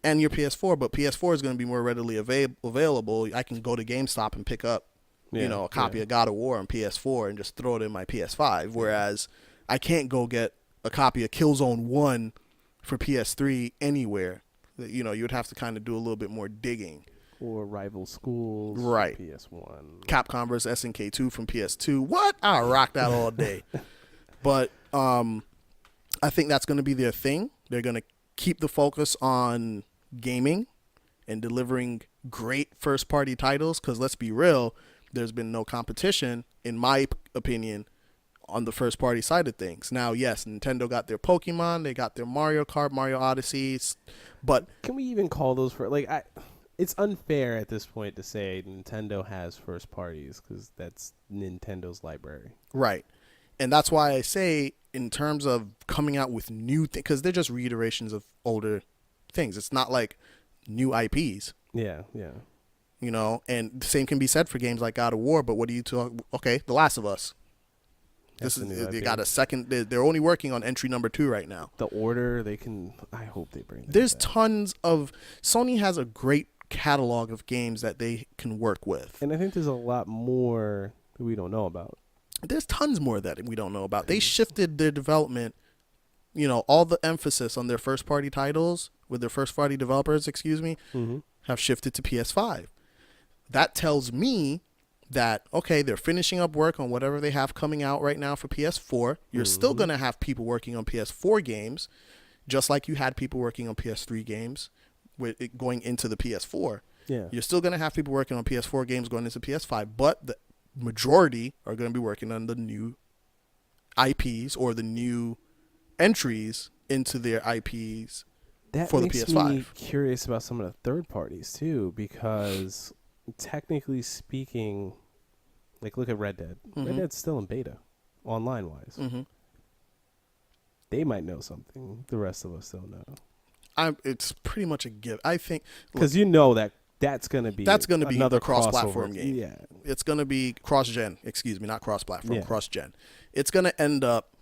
and your PS4. But PS4 is going to be more readily available. I can go to GameStop and pick up, a copy of God of War on PS4 and just throw it in my PS5. Whereas I can't go get a copy of Killzone 1 for PS3 anywhere. You would have to kind of do a little bit more digging. Or Rival Schools, right? PS1, Capcom vs SNK 2 from PS2. What? I'll rock that all day. But I think that's going to be their thing. They're going to keep the focus on gaming and delivering great first-party titles. Because let's be real, there's been no competition, in my opinion, on the first-party side of things. Now, yes, Nintendo got their Pokemon, they got their Mario Kart, Mario Odyssey, but can we even call those it's unfair at this point to say Nintendo has first parties, because that's Nintendo's library. Right. And that's why I say, in terms of coming out with new things, because they're just reiterations of older things. It's not like new IPs. Yeah. And the same can be said for games like God of War, but what do you talk? Okay, The Last of Us. They got a second. They're only working on entry number 2 right now. The Order, I hope they bring that There's back. tons of. Sony has a great catalog of games that they can work with. And I think there's a lot more that we don't know about. There's tons more that we don't know about. They shifted their development, all the emphasis on their first party titles with their first party developers, have shifted to PS5. That tells me that, okay, they're finishing up work on whatever they have coming out right now for PS4. You're still going to have people working on PS4 games, just like you had people working on PS3 games with it going into the PS4. Yeah. You're still going to have people working on PS4 games going into PS5, but the majority are going to be working on the new IPs or the new entries into their IPs for the PS5. That makes me curious about some of the third parties too, because technically speaking, look at Red Dead. Red Dead's still in beta, online wise. They might know something the rest of us don't know. It's pretty much a give. I think because that's going to be another crossover cross-platform game. Yeah, it's going to be cross-gen. Excuse me, not cross-platform. Yeah. Cross-gen. It's going to end up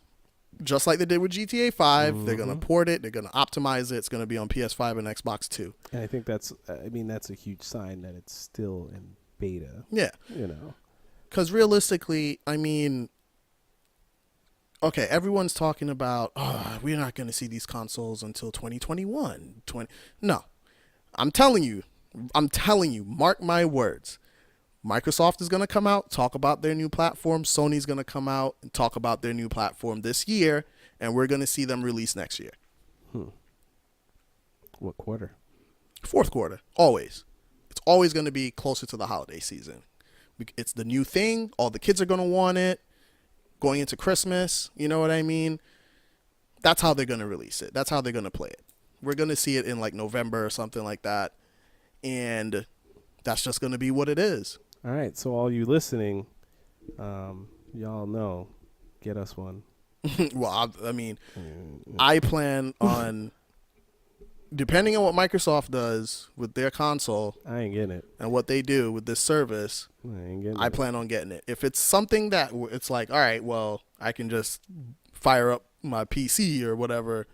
just like they did with GTA 5. They're going to port it. They're going to optimize it. It's going to be on PS5 and Xbox too. And I think that's a huge sign that it's still in beta. Yeah, because realistically, okay, everyone's talking about, we're not going to see these consoles until 2021. No, I'm telling you, mark my words. Microsoft is going to come out, talk about their new platform. Sony's going to come out and talk about their new platform this year, and we're going to see them release next year. What quarter? Fourth quarter, always. It's always going to be closer to the holiday season. It's the new thing. All the kids are going to want it. Going into Christmas, you know what I mean? That's how they're going to release it. That's how they're going to play it. We're going to see it in November or something like that. And that's just going to be what it is. All right. So all you listening, y'all know, get us one. Well, I plan on, depending on what Microsoft does with their console, I ain't getting it. And what they do with this service, I plan on getting it. If it's something that it's all right, well, I can just fire up my PC or whatever.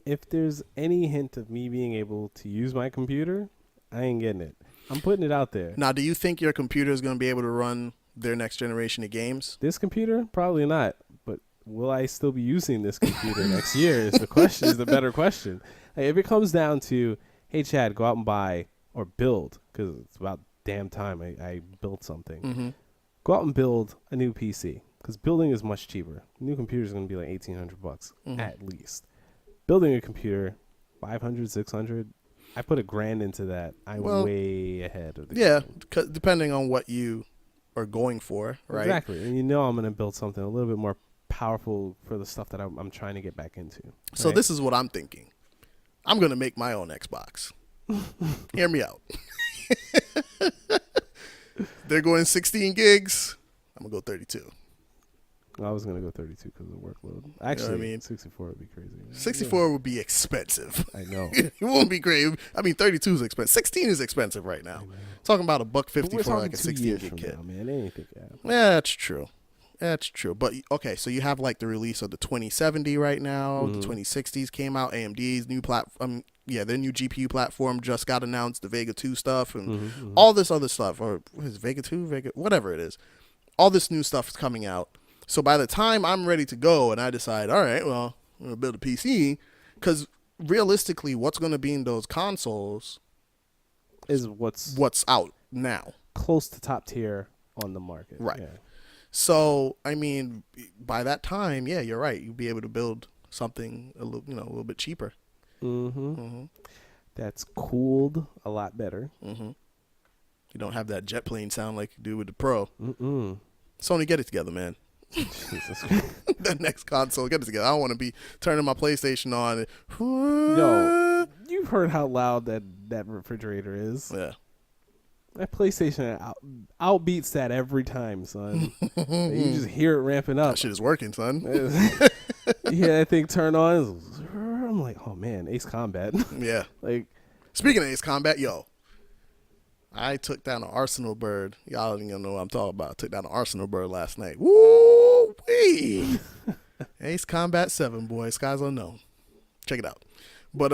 If there's any hint of me being able to use my computer, I ain't getting it. I'm putting it out there. Now, do you think your computer is going to be able to run their next generation of games? This computer? Probably not. But will I still be using this computer next year is the question, is the better question. If it comes down to, hey, Chad, go out and buy or build, because it's about damn time I built something. Go out and build a new PC, because building is much cheaper. A new computer is going to be like $1,800 at least. Building a computer, $500, $600. I put $1,000 into that. I'm way ahead of the game. Depending on what you are going for, right? Exactly. And I'm going to build something a little bit more powerful for the stuff that I'm trying to get back into. So this is what I'm thinking. I'm going to make my own Xbox. Hear me out. They're going 16 gigs. I'm going to go 32. I was gonna go 32 because of the workload. Actually, You know what I mean? 64 would be crazy. 64 would be expensive. I know. It won't be great. I mean, 32 is expensive. 16 is expensive right now. Talking about $150 for like a 16 gig kit. Now, man. Anything. Yeah, that's true. That's true. But okay, so you have like the release of the 2070 right now. The 2060s came out. AMD's new platform. Their new GPU platform just got announced. The Vega 2 stuff and all this other stuff. Or what is it, Vega 2? Vega, whatever it is. All this new stuff is coming out. So by the time I'm ready to go and I decide, all right, well, I'm going to build a PC, because realistically, what's going to be in those consoles is what's out now. Close to top tier on the market. Right. Yeah. So, I mean, by that time, yeah, you're right. You'll be able to build something a little bit cheaper. That's cooled a lot better. You don't have that jet plane sound like you do with the Pro. Sony, get it together, man. Jesus. That next console, get it together. I don't want to be turning my PlayStation on. Yo, you've heard how loud that refrigerator is. Yeah. That PlayStation outbeats that every time, son. You just hear it ramping up. That shit is working, son. You hear that thing turn on. I'm like, oh man, Ace Combat. Yeah. Like, speaking of Ace Combat, yo, I took down an Arsenal bird. Y'all don't even know what I'm talking about. I took down an Arsenal bird last night. Woo wee! Ace Combat 7, boy. Skies unknown. Check it out. But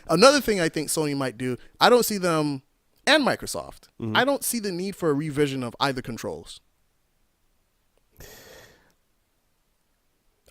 another thing I think Sony might do, I don't see them, and Microsoft, I don't see the need for a revision of either controls.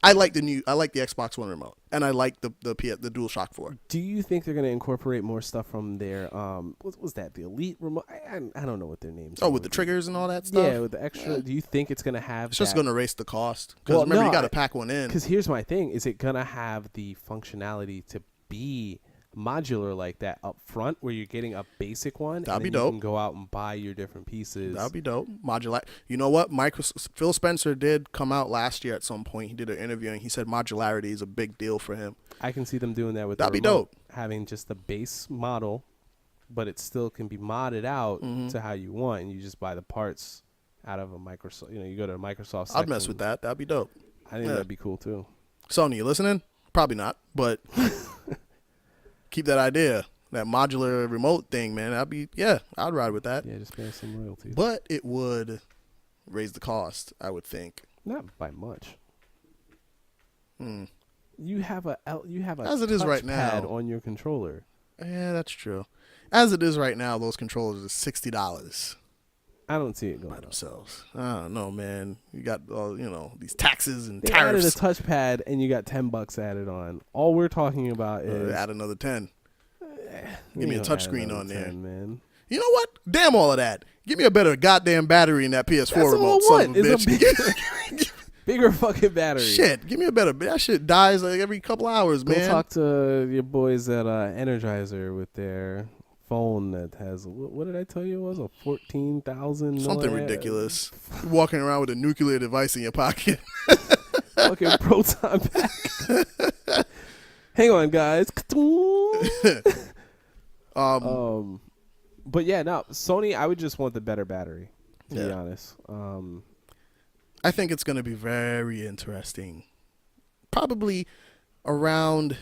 I like the Xbox One remote, and I like the DualShock 4. do you think they're going to incorporate more stuff from their what was that, the Elite remote? I don't know what their names are. Oh, with the triggers and all that stuff? Yeah, with the extra. Yeah. Do you think it's going to have It's just going to raise the cost. Because remember, you got to pack one in. Because here's my thing. Is it going to have the functionality to be modular like that up front, where you're getting a basic one? That'd be and dope. You can go out and buy your different pieces. That'd be dope. Modular. You know what? Phil Spencer did come out last year at some point. He did an interview and he said modularity is a big deal for him. I can see them doing that with that'd the be remote, dope. having just the base model, but it still can be modded out to how you want, and you just buy the parts out of a Microsoft. You go to a Microsoft section. I'd mess with that. That'd be dope. I think that'd be cool too. Sony, you listening? Probably not, but keep that idea. That modular remote thing, man. I'd ride with that. Yeah, just pay some royalties. But it would raise the cost, I would think. Not by much. You have a as it is right now on your controller. Yeah, that's true. As it is right now, those controllers are $60. I don't see it going by themselves. I don't know, man. You got these taxes and they tariffs. Added a touchpad and you got $10 added on. All we're talking about is add another 10. Give me a touchscreen on there, 10, man. You know what? Damn all of that. Give me a better goddamn battery in that PS4 That's remote, all I son want. of a bitch. Bigger fucking battery. Shit, give me a better. That shit dies like every couple hours, man. Go talk to your boys at Energizer with their phone that has, what did I tell you it was? A 14,000 something ridiculous. You're walking around with a nuclear device in your pocket. Fucking proton pack. Hang on, guys. But yeah, no, Sony, I would just want the better battery, to be honest. I think it's going to be very interesting. Probably around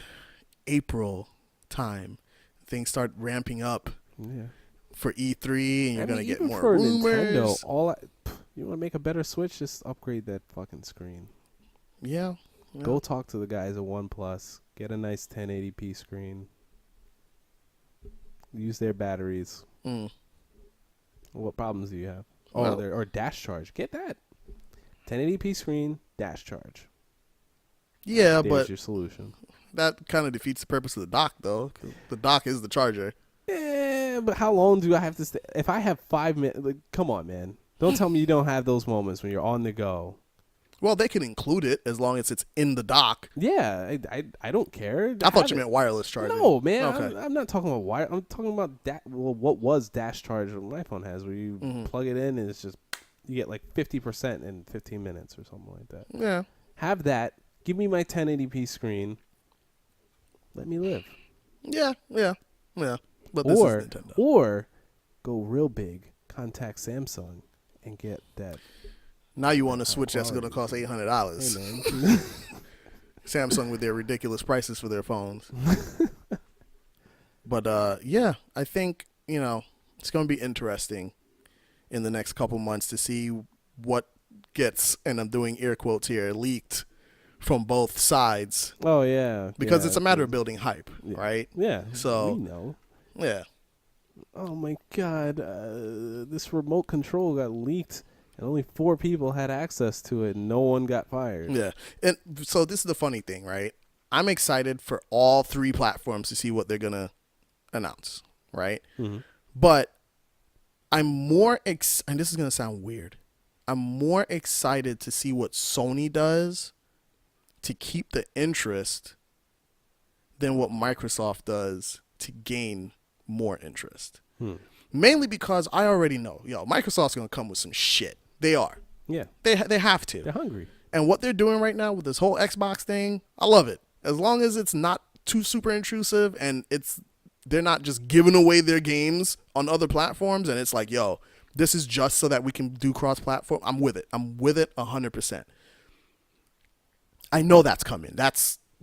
April time, things start ramping up for E3, and you're going to get more for rumors. Nintendo, you want to make a better Switch, just upgrade that fucking screen. Yeah. Go talk to the guys at OnePlus. Get a nice 1080p screen. Use their batteries. What problems do you have? Or dash charge. Get that. 1080p screen, dash charge. Yeah, There's your solution. That kind of defeats the purpose of the dock, though. 'Cause the dock is the charger. Yeah, but how long do I have to stay? If I have 5 minutes, come on, man. Don't tell me you don't have those moments when you're on the go. Well, they can include it as long as it's in the dock. Yeah, I don't care. I thought you meant wireless charging. No, man. Okay. I'm not talking about wire. I'm talking about what was dash charge my phone has, where you plug it in and it's just, you get like 50% in 15 minutes or something like that. Yeah. Have that. Give me my 1080p screen. Let me live. Yeah. But this is Nintendo. Or go real big. Contact Samsung and get that Now you want a Switch that's going to cost Hey, $800. man. Samsung with their ridiculous prices for their phones. But yeah, I think, it's going to be interesting in the next couple months to see what gets, and I'm doing air quotes here, leaked from both sides. Oh, yeah. Because yeah, it's a matter of building hype, right? Yeah. So, we know. yeah. Oh, my God. This remote control got leaked, and only 4 people had access to it, and no one got fired. Yeah. And so this is the funny thing, right? I'm excited for all 3 platforms to see what they're going to announce, right? Mm-hmm. But I'm more and this is going to sound weird. I'm more excited to see what Sony does to keep the interest than what Microsoft does to gain more interest. Mainly because I already know, Microsoft's going to come with some shit. They are. Yeah. They have to. They're hungry. And what they're doing right now with this whole Xbox thing, I love it. As long as it's not too super intrusive and they're not just giving away their games on other platforms and it's like, this is just so that we can do cross-platform. I'm with it. I'm with it 100%. I know that's coming.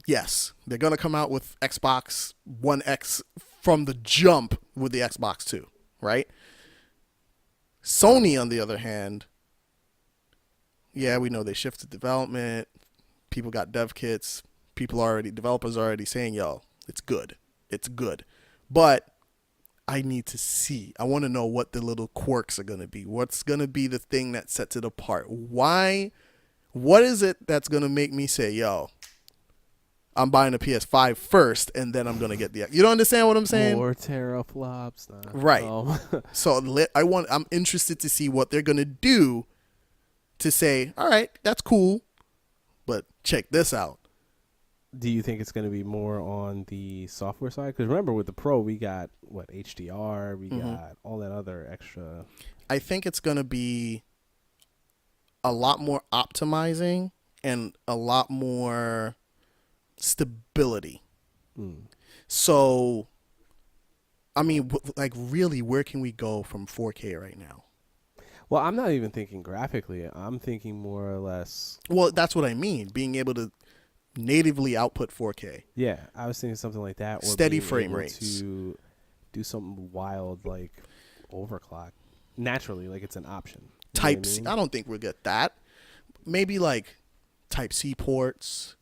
Yes. They're going to come out with Xbox One X from the jump with the Xbox 2, right? Sony, on the other hand, yeah, we know they shifted development. People got dev kits. Developers are already saying, it's good. It's good. But I need to see. I want to know what the little quirks are going to be. What's going to be the thing that sets it apart? Why? What is it that's going to make me say, I'm buying a PS5 first, and then I'm going to get the... You don't understand what I'm saying? More teraflops. Nah. Right. Oh. So I'm interested to see what they're going to do to say, all right, that's cool, but check this out. Do you think it's going to be more on the software side? Because remember, with the Pro, we got, HDR, we got all that other extra... I think it's going to be a lot more optimizing and a lot more stability. So, I mean, really, where can we go from 4K right now? Well, I'm not even thinking graphically. I'm thinking more or less... Well, that's what I mean. Being able to natively output 4K. Yeah, I was thinking something like that. Or steady frame rates. To do something wild like overclock. Naturally, like it's an option. Type C. I don't think we'll get that. Maybe like Type C ports.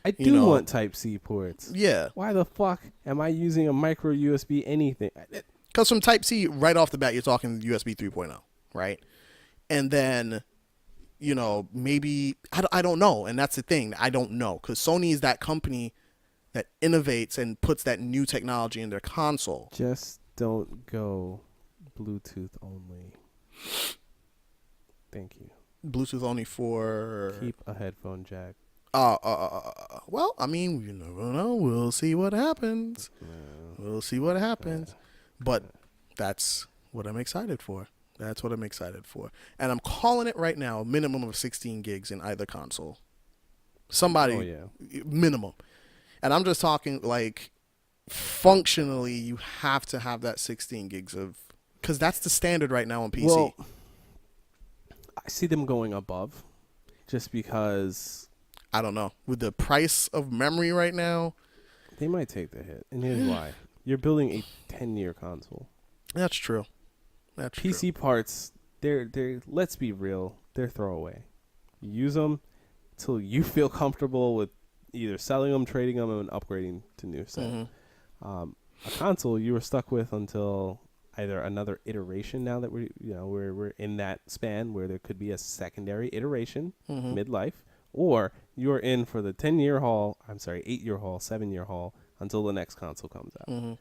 I do want Type C ports. Yeah. Why the fuck am I using a micro USB anything? Because from Type C, right off the bat, you're talking USB 3.0, right? And then, maybe, I don't know. And that's the thing. I don't know. Because Sony is that company that innovates and puts that new technology in their console. Just don't go Bluetooth only. Thank you. Bluetooth only for... Keep a headphone jack. Well, I mean, you never know. We'll see what happens. We'll see what happens. But that's what I'm excited for. That's what I'm excited for. And I'm calling it right now, a minimum of 16 gigs in either console. Minimum. And I'm just talking like functionally you have to have that 16 gigs of... Because that's the standard right now on PC. Well, I see them going above just because... I don't know. With the price of memory right now... They might take the hit. And here's why. You're building a 10-year console. That's true. PC parts, they're let's be real, they're throwaway. You use them until you feel comfortable with either selling them, trading them, and upgrading to new set. A console you were stuck with until either another iteration. Now that we're in that span where there could be a secondary iteration midlife, or you're in for the 8-year haul, 7-year haul until the next console comes out.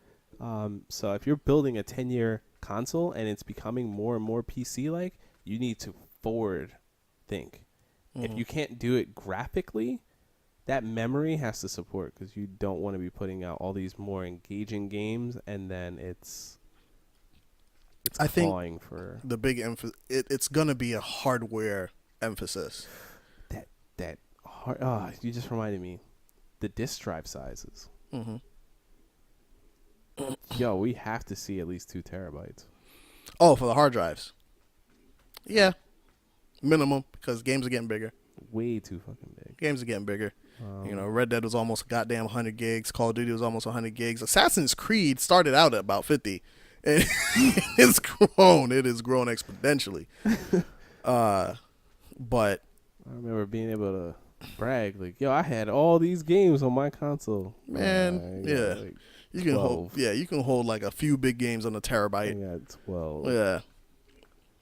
So if you're building a 10-year console and it's becoming more and more PC-like, you need to forward think. If you can't do it graphically, that memory has to support, because you don't want to be putting out all these more engaging games and then it's clawing for... The big emphasis, it's going to be a hardware emphasis. You just reminded me. The disk drive sizes. Yo, we have to see at least 2 terabytes. Oh, for the hard drives. Yeah. minimum, because games are getting bigger. Way too fucking big. Games are getting bigger. Red Dead was almost a goddamn 100 gigs. Call of Duty was almost 100 gigs. Assassin's Creed started out at about 50. And it's grown. It has grown exponentially. But I remember being able to brag like, yo, I had all these games on my console. Man, yeah. Like you can hold like a few big games on a terabyte. I got 12. Yeah.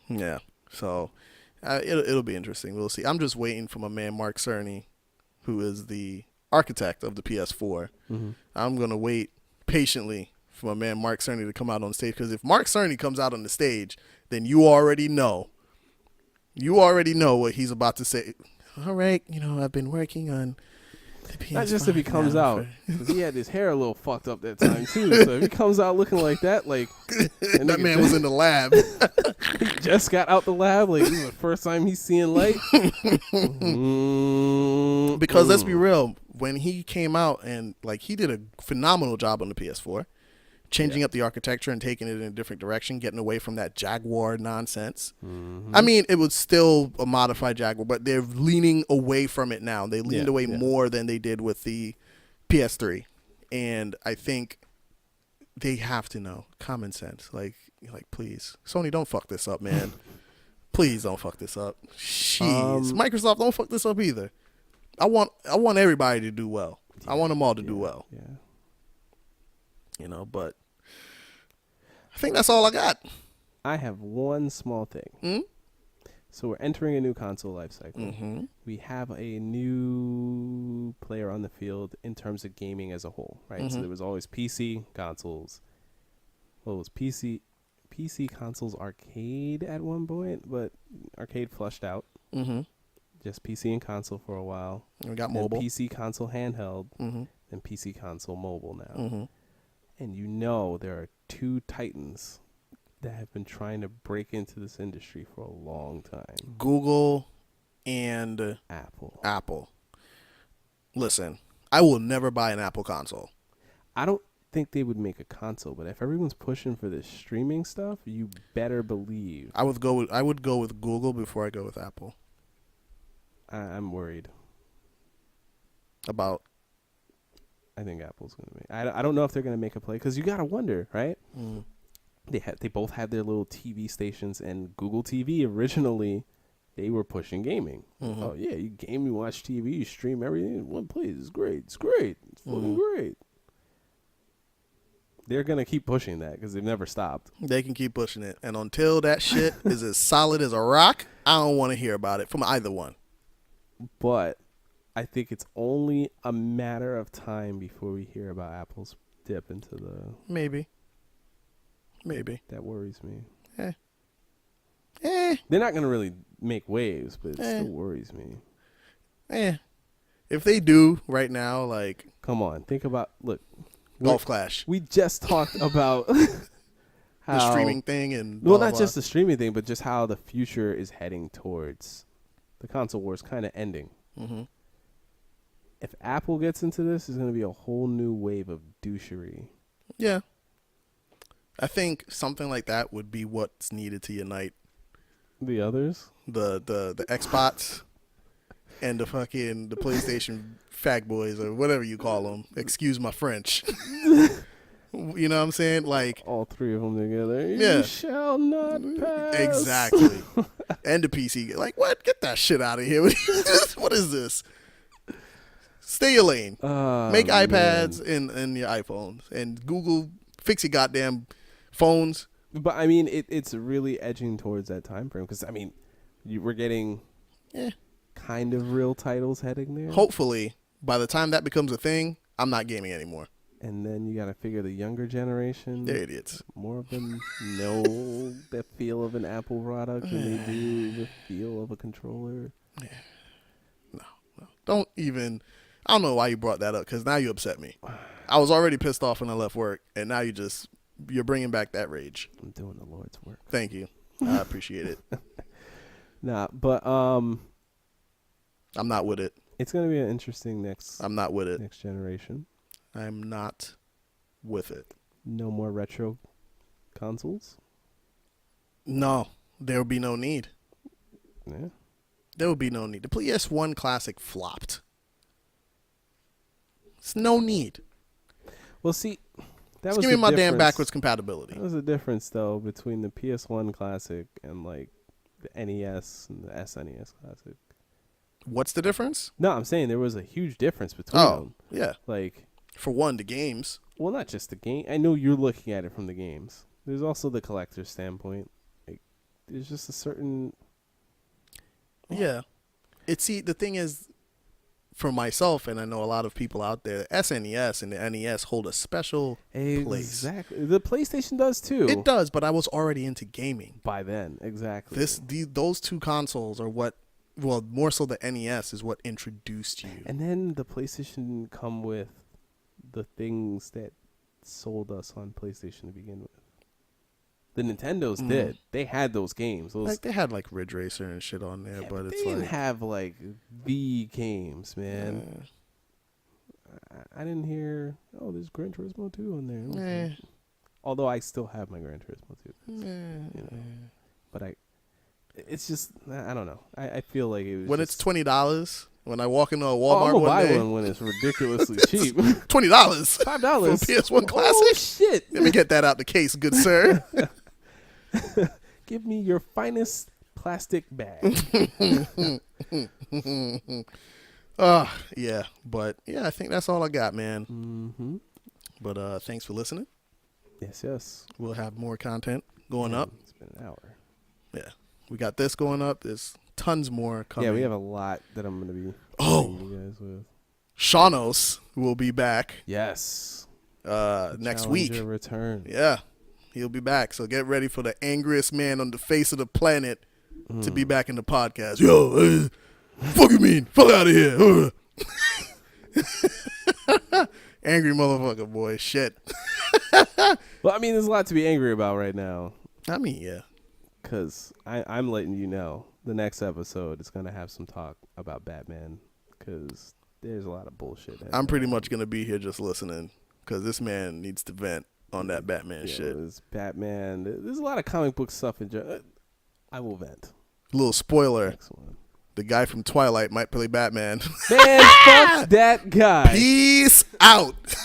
Yeah. So it'll be interesting. We'll see. I'm just waiting for my man Mark Cerny, who is the architect of the PS4. Mm-hmm. I'm going to wait patiently for my man Mark Cerny to come out on stage, because if Mark Cerny comes out on the stage, then you already know what he's about to say. All right, I've been working on the PS5. Not just if he comes out, because he had his hair a little fucked up that time too. So if he comes out looking like that, like that man was in the lab. He just got out the lab. Like, this is the first time he's seeing light. Because let's be real, when he came out and like he did a phenomenal job on the PS4, changing up the architecture and taking it in a different direction, getting away from that Jaguar nonsense. Mm-hmm. I mean, it was still a modified Jaguar, but they're leaning away from it now. They leaned away more than they did with the PS3, and I think they have to know common sense. Like please, Sony, don't fuck this up, man. Please don't fuck this up. Jeez, Microsoft, don't fuck this up either. I want everybody to do well. I want them all to do well. Yeah. But I think that's all I got. I have one small thing. Mm-hmm. So we're entering a new console life cycle. Mm-hmm. We have a new player on the field in terms of gaming as a whole, right? Mm-hmm. So there was always PC, consoles. Well, it was PC, consoles, arcade at one point, but arcade flushed out. Mm-hmm. Just PC and console for a while. We got mobile. PC, console, handheld, Mm-hmm. and PC, console, mobile now. Mm-hmm. And there are two titans that have been trying to break into this industry for a long time. Google and Apple. Listen, I will never buy an Apple console. I don't think they would make a console, but if everyone's pushing for this streaming stuff, you better believe. I would go with Google before I go with Apple. I'm worried. About? I think Apple's going to make. I don't know if they're going to make a play, because you got to wonder, right? Mm. They both had their little TV stations, and Google TV originally, they were pushing gaming. Mm-hmm. Oh yeah, you game, you watch TV, you stream everything in one place. It's great. It's fucking great. They're gonna keep pushing that because they've never stopped. They can keep pushing it, and until that shit is as solid as a rock, I don't want to hear about it from either one. But I think it's only a matter of time before we hear about Apple's dip into the... Maybe. That worries me. They're not going to really make waves, but it still worries me. If they do right now, like... Come on, think about... Look. Golf Clash. We just talked about... how, the streaming thing and... Well, not just the streaming thing, but just how the future is heading towards the console wars kind of ending. Mm-hmm. If Apple gets into this, there's going to be a whole new wave of douchery. Yeah. I think something like that would be what's needed to unite the others, the Xbox and the PlayStation fag boys, or whatever you call them. Excuse my French. You know what I'm saying? Like all three of them together. Yeah. You shall not pass. Exactly. And the PC. Like, what? Get that shit out of here. What is this? Stay your lane. Make iPads and your iPhones. And Google, fix your goddamn phones. But, I mean, it's really edging towards that time frame. Because, I mean, we're getting kind of real titles heading there. Hopefully, by the time that becomes a thing, I'm not gaming anymore. And then you got to figure the younger generation. They're idiots. More of them know the feel of an Apple product than they do the feel of a controller. Yeah. No. Don't even... I don't know why you brought that up, because now you upset me. I was already pissed off when I left work, and now you're bringing back that rage. I'm doing the Lord's work. Thank you. I appreciate it. Nah, but I'm not with it. It's going to be an interesting I'm not with it. Next generation. I'm not with it. No more retro consoles? No, there will be no need. Yeah. There would be no need. The PS1 Classic flopped. It's no need. Well, see, that Just was give me the my damn difference. backwards compatibility. That was the difference, though, between the PS1 Classic and like the NES and the SNES Classic. What's the difference? No, I'm saying there was a huge difference between them. Yeah. Like, For one, the games. well, not just the game. I know you're looking at it from the games. There's also the collector's standpoint. Like, there's just a certain. Yeah. The thing is, for myself, and I know a lot of people out there, the SNES and the NES hold a special place. Exactly. The PlayStation does too. It does, but I was already into gaming By then, exactly. Those two consoles are what, well, more so the NES is what introduced you. And then the PlayStation didn't come with the things that sold us on PlayStation to begin with. The Nintendos did. They had those games. Like they had like Ridge Racer and shit on there, but they it's didn't like have like the games, man. I didn't hear. Oh, there's Gran Turismo 2 on there. Although I still have my Gran Turismo 2. You know, but it's just I don't know. I feel like it was when just, it's $20. When I walk into a Walmart I'm gonna one buy day, one when it's ridiculously cheap. $20, $5 for PS1 Classic. Oh shit! Let me get that out the case, good sir. Give me your finest plastic bag. Yeah, but yeah, I think that's all I got, man. Mm-hmm. But thanks for listening. Yes. We'll have more content going up. It's been an hour. Yeah, we got this going up. There's tons more coming. Yeah, we have a lot that I'm gonna be. You guys with. Shanos will be back. Yes. Next week. Return. Yeah, he'll be back. So get ready for the angriest man on the face of the planet to be back in the podcast. Yo, fuck you mean? Fuck out of here. Angry motherfucker, boy. Shit. Well, I mean, there's a lot to be angry about right now. I mean, yeah. Because I'm letting you know the next episode is going to have some talk about Batman. Because there's a lot of bullshit. I'm pretty much going to be here just listening. Because this man needs to vent on that Batman shit. It's Batman. There's a lot of comic book stuff in general. I will vent. Little spoiler. Next one. The guy from Twilight might play Batman. Man, fuck that guy. Peace out.